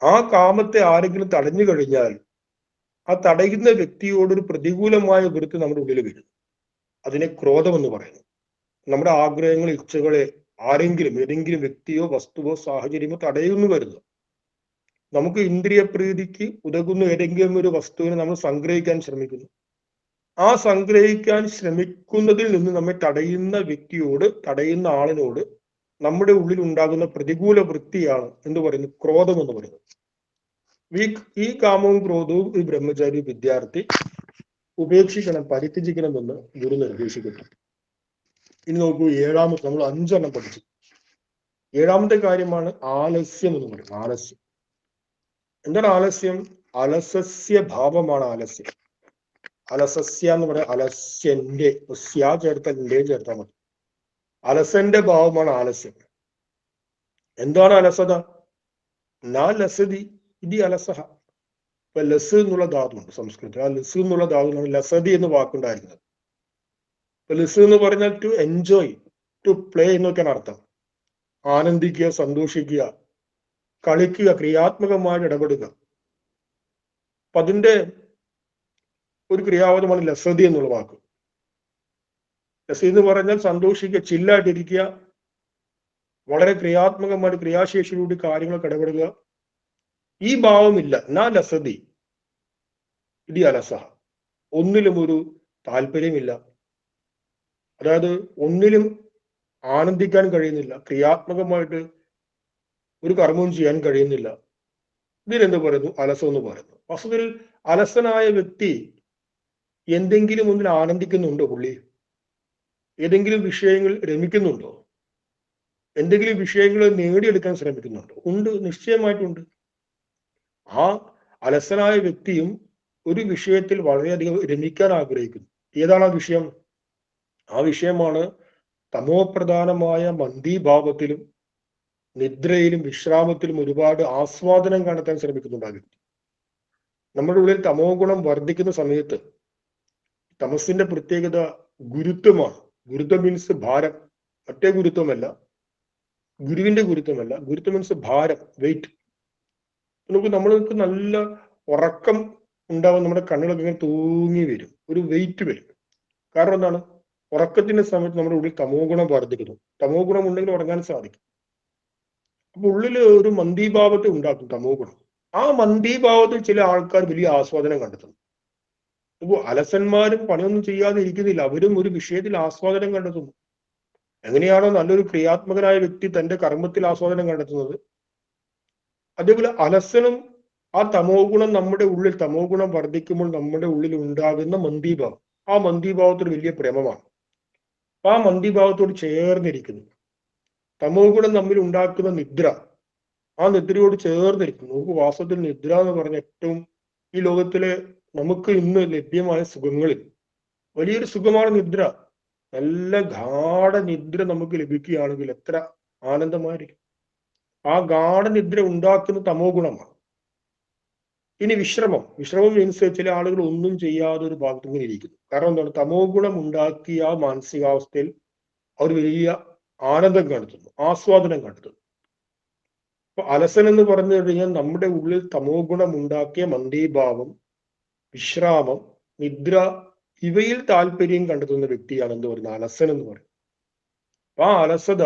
S1: ആ കാമത്തെ ആരെങ്കിലും തടഞ്ഞു കഴിഞ്ഞാൽ ആ തടയുന്ന വ്യക്തിയോടൊരു പ്രതികൂലമായ വൃത്തി നമ്മുടെ ഉള്ളിൽ വരും. അതിനെ ക്രോധം എന്ന് പറയുന്നു. നമ്മുടെ ആഗ്രഹങ്ങൾ, ഇച്ഛകളെ ആരെങ്കിലും, ഏതെങ്കിലും വ്യക്തിയോ വസ്തുവോ സാഹചര്യമോ തടയുന്നു കരുതുക. നമുക്ക് ഇന്ദ്രിയ പ്രീതിക്ക് ഉതകുന്ന ഏതെങ്കിലും ഒരു വസ്തുവിനെ നമ്മൾ സംഗ്രഹിക്കാൻ ശ്രമിക്കുന്നു. ആ സംഗ്രഹിക്കാൻ ശ്രമിക്കുന്നതിൽ നിന്ന് നമ്മെ തടയുന്ന വ്യക്തിയോട്, തടയുന്ന ആളിനോട് നമ്മുടെ ഉള്ളിൽ ഉണ്ടാകുന്ന പ്രതികൂല വൃത്തിയാണ് എന്ത് പറയുന്നത്? ക്രോധം എന്ന് പറയുന്നത്. ഈ കാമവും ക്രോധവും ഈ ബ്രഹ്മചാരി വിദ്യാർത്ഥി ഉപേക്ഷിക്കണം, പരിത്യജിക്കണമെന്ന് ഗുരു നിർദ്ദേശിക്കുന്നു. ഇനി നോക്കൂ, ഏഴാമത്തെ, നമ്മൾ 5 പഠിച്ചു. ഏഴാമത്തെ കാര്യമാണ് ആലസ്യം എന്ന് പറയുന്നത്. ആലസ്യം എന്താണ്? ആലസ്യം അലസസ്യ ഭാവമാണ്. ആലസ്യം, അലസസ്യ എന്ന് പറയാം, അലസ്യന്റെ സ്യ ചേർത്താൽ ചേർത്താൽ മതി. അലസന്റെ ഭാവമാണ് ആലസ്യം. എന്താണ് അലസത? നാ ലസതി ഇതി അലസഹ. ഇപ്പൊ ലസ് എന്നുള്ള ധാതുണ്ട് സംസ്കൃതത്തിൽ. ആ ലസ് എന്നുള്ള ധാതുവാണ് ലസതി എന്ന് വാക്കുണ്ടായിരുന്നത്. ഇപ്പൊ ലസ് എന്ന് പറഞ്ഞാൽ ടു എൻജോയ്, ടു പ്ലേ എന്നൊക്കെയാണ് അർത്ഥം. ആനന്ദിക്കുക, സന്തോഷിക്കുക, കളിക്കുക, ക്രിയാത്മകമായി ഇടപെടുക. അപ്പൊ അതിന്റെ ഒരു ക്രിയാപദമാണ് ലസതി എന്നുള്ള വാക്ക്. ലസി എന്ന് പറഞ്ഞാൽ സന്തോഷിക്കുക, ചില്ലായിട്ടിരിക്കുക, വളരെ ക്രിയാത്മകമായിട്ട് ക്രിയാശേഷിയിലൂടെ കാര്യങ്ങളൊക്കെ ഇടപെടുക. ഈ ഭാവമില്ല. നാ ലസതി ഇതി അലസഹ. ഒന്നിലും ഒരു താല്പര്യമില്ല, അതായത് ഒന്നിലും ആനന്ദിക്കാൻ കഴിയുന്നില്ല, ക്രിയാത്മകമായിട്ട് ഒരു കർമ്മവും ചെയ്യാൻ കഴിയുന്നില്ല. ഇതിനെന്ത് പറയുന്നു? അലസം എന്ന് പറയുന്നു. വസ്തുതയിൽ അലസനായ വ്യക്തി എന്തെങ്കിലും ഒന്നിൽ ആനന്ദിക്കുന്നുണ്ടോ? പുള്ളി ഏതെങ്കിലും വിഷയങ്ങൾ രമിക്കുന്നുണ്ടോ? എന്തെങ്കിലും വിഷയങ്ങൾ നേടിയെടുക്കാൻ ശ്രമിക്കുന്നുണ്ടോ? ഉണ്ട്, നിശ്ചയമായിട്ടുണ്ട്. ആ അലസനായ വ്യക്തിയും ഒരു വിഷയത്തിൽ വളരെയധികം രമിക്കാൻ ആഗ്രഹിക്കുന്നു. ഏതാണ് ആ വിഷയം? ആ വിഷയമാണ് തമോപ്രധാനമായ മന്ദീഭാവത്തിലും നിദ്രയിലും വിശ്രാമത്തിലും ഒരുപാട് ആസ്വാദനം കണ്ടെത്താൻ ശ്രമിക്കുന്നുണ്ട് ആ വ്യക്തി. നമ്മുടെ ഉള്ളിൽ തമോ ഗുണം വർദ്ധിക്കുന്ന സമയത്ത്, തമസിന്റെ പ്രത്യേകത ഗുരുത്വമാണ്. ഗുരുത്വം മീൻസ് ഭാരം, മറ്റേ ഗുരുത്വമല്ല, ഗുരുവിന്റെ ഗുരുത്വമല്ല. ഗുരുത്വം മീൻസ് ഭാരം, വെയിറ്റ്. നമ്മൾക്ക് നല്ല ഉറക്കം ഉണ്ടാവും, നമ്മുടെ കണ്ണുകളൊക്കെ ഇങ്ങനെ തൂങ്ങി വരും, ഒരു വെയിറ്റ് വരും. കാരണം എന്താണ്? ഉറക്കത്തിന്റെ സമയത്ത് നമ്മുടെ ഉള്ളിൽ തമോ ഗുണം വർദ്ധിക്കുന്നു. തമോ ഗുണം ഉണ്ടെങ്കിൽ ഉറങ്ങാൻ സാധിക്കും. അപ്പൊ ഉള്ളിൽ ഒരു മന്ദീഭാവത്തെ ഉണ്ടാക്കും തമോ ഗുണം. ആ മന്ദീഭാവത്തിൽ ചില ആൾക്കാർ വലിയ ആസ്വാദനം കണ്ടെത്തുന്നു. അപ്പൊ അലസന്മാരും പണിയൊന്നും ചെയ്യാതെ ഇരിക്കുന്നില്ല, അവരും ഒരു വിഷയത്തിൽ ആസ്വാദനം കണ്ടെത്തുന്നു. എങ്ങനെയാണോ നല്ലൊരു ക്രിയാത്മകനായ വ്യക്തി തന്റെ കർമ്മത്തിൽ ആസ്വാദനം കണ്ടെത്തുന്നത്, അതേപോലെ അലസനും ആ തമോ ഗുണം നമ്മുടെ ഉള്ളിൽ, തമോ ഗുണം വർദ്ധിക്കുമ്പോൾ നമ്മുടെ ഉള്ളിൽ ഉണ്ടാകുന്ന മന്ദീഭാവം, ആ മന്ദീഭാവത്തിന് വലിയ പ്രേമമാണ്. ആ മന്ദീഭാവത്തോട് ചേർന്നിരിക്കുന്നു തമോ ഗുണം നമ്മിൽ ഉണ്ടാക്കുന്ന നിദ്ര, ആ നിദ്രയോട് ചേർന്നിരിക്കുന്നു. നമുക്ക് വാസ്തവത്തിൽ നിദ്ര എന്ന് പറഞ്ഞ ഏറ്റവും ഈ ലോകത്തിലെ നമുക്ക് ഇന്ന് ലഭ്യമായ സുഖങ്ങളിൽ വലിയൊരു സുഖമാണ് നിദ്ര. നല്ല ഗാഠനിദ്ര നമുക്ക് ലഭിക്കുകയാണെങ്കിൽ എത്ര ആനന്ദമായിരിക്കും. ആ ഗാഠനിദ്ര ഉണ്ടാക്കുന്ന തമോ ഗുണമാണ്. ഇനി വിശ്രമം മീൻസ് ചില ആളുകൾ ഒന്നും ചെയ്യാതെ ഒരു ഭാഗത്ത് ഇങ്ങനെ ഇരിക്കുന്നു. കാരണം എന്താണ്? തമോ ഗുണം ഉണ്ടാക്കിയ ആ മാനസികാവസ്ഥയിൽ അവർ വലിയ ആനന്ദം കണ്ടെത്തുന്നു, ആസ്വാദനം കണ്ടെത്തുന്നു. അപ്പൊ അലസൻ എന്ന് പറഞ്ഞു കഴിഞ്ഞാൽ നമ്മുടെ ഉള്ളിൽ തമോ ഗുണം ഉണ്ടാക്കിയ മന്ദീഭാവം, വിശ്രാമം, നിദ്ര ഇവയിൽ താല്പര്യം കണ്ടെത്തുന്ന വ്യക്തിയാണ് എന്ത് പറയുന്നത്? അലസൻ എന്ന് പറയും. ആ അലസത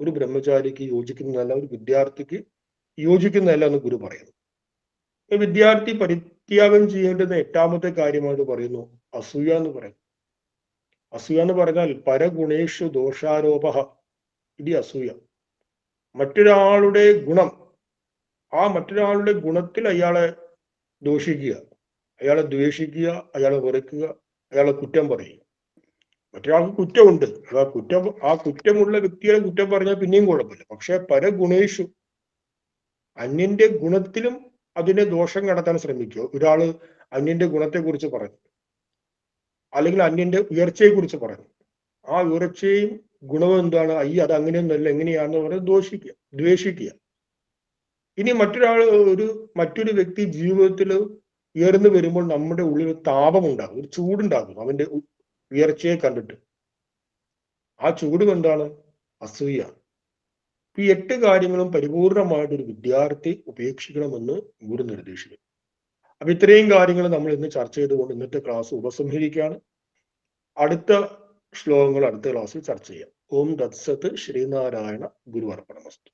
S1: ഒരു ബ്രഹ്മചാരിക്ക് യോജിക്കുന്നതല്ല, ഒരു വിദ്യാർത്ഥിക്ക് യോജിക്കുന്നതല്ല എന്ന് ഗുരു പറയുന്നു. വിദ്യാർത്ഥി പരിത്യാഗം ചെയ്യേണ്ടുന്ന 8ാമത്തെ കാര്യമായിട്ട് പറയുന്നു അസൂയ എന്ന് പറയുന്നു. അസൂയ എന്ന് പറഞ്ഞാൽ പരഗുണേഷു ദോഷാരോപ ഇതി അസൂയ. മറ്റൊരാളുടെ ഗുണം, ആ മറ്റൊരാളുടെ ഗുണത്തിൽ അയാളെ ദോഷിക്കുക, അയാളെ ദ്വേഷിക്കുക, അയാളെ വെറുക്കുക, അയാളെ കുറ്റം പറയുക. മറ്റൊരാൾക്ക് കുറ്റമുണ്ട്, ആ കുറ്റമുള്ള വ്യക്തികളെ കുറ്റം പറഞ്ഞാൽ പിന്നെയും കുഴപ്പമില്ല. പക്ഷെ പരഗുണേഷു, അന്യന്റെ ഗുണത്തിലും അതിനെ ദോഷം കണ്ടെത്താൻ ശ്രമിക്കുക. ഒരാള് അന്യന്റെ ഗുണത്തെക്കുറിച്ച് പറഞ്ഞു, അല്ലെങ്കിൽ അന്യന്റെ ഉയർച്ചയെ കുറിച്ച് പറഞ്ഞു, ആ ഉയർച്ചയും ഗുണവും എന്താണ്? അത് അങ്ങനെയൊന്നല്ല, എങ്ങനെയാണെന്ന് പറഞ്ഞ് ദ്വേഷിക്കുക. ഇനി മറ്റൊരു വ്യക്തി ജീവിതത്തിൽ ഉയർന്നു വരുമ്പോൾ നമ്മുടെ ഉള്ളിൽ താപം ഉണ്ടാകും, ഒരു ചൂടുണ്ടാകും അവന്റെ ഉയർച്ചയെ കണ്ടിട്ട്. ആ ചൂട് എന്താണ്? അസൂയ. ഈ 8 കാര്യങ്ങളും പരിപൂർണമായിട്ട് ഒരു വിദ്യാർത്ഥി ഉപേക്ഷിക്കണമെന്ന് ഗുരു നിർദ്ദേശിക്കുന്നു. അപ്പൊ ഇത്രയും കാര്യങ്ങൾ നമ്മൾ ഇന്ന് ചർച്ച ചെയ്തുകൊണ്ട് ഇന്നത്തെ ക്ലാസ് ഉപസംഹരിക്കുകയാണ്. അടുത്ത ശ്ലോകങ്ങൾ അടുത്ത ക്ലാസ്സിൽ ചർച്ച ചെയ്യാം. ഓം തത്സത്ത്. ശ്രീനാരായണ ഗുരു അർപ്പണമസ്തു.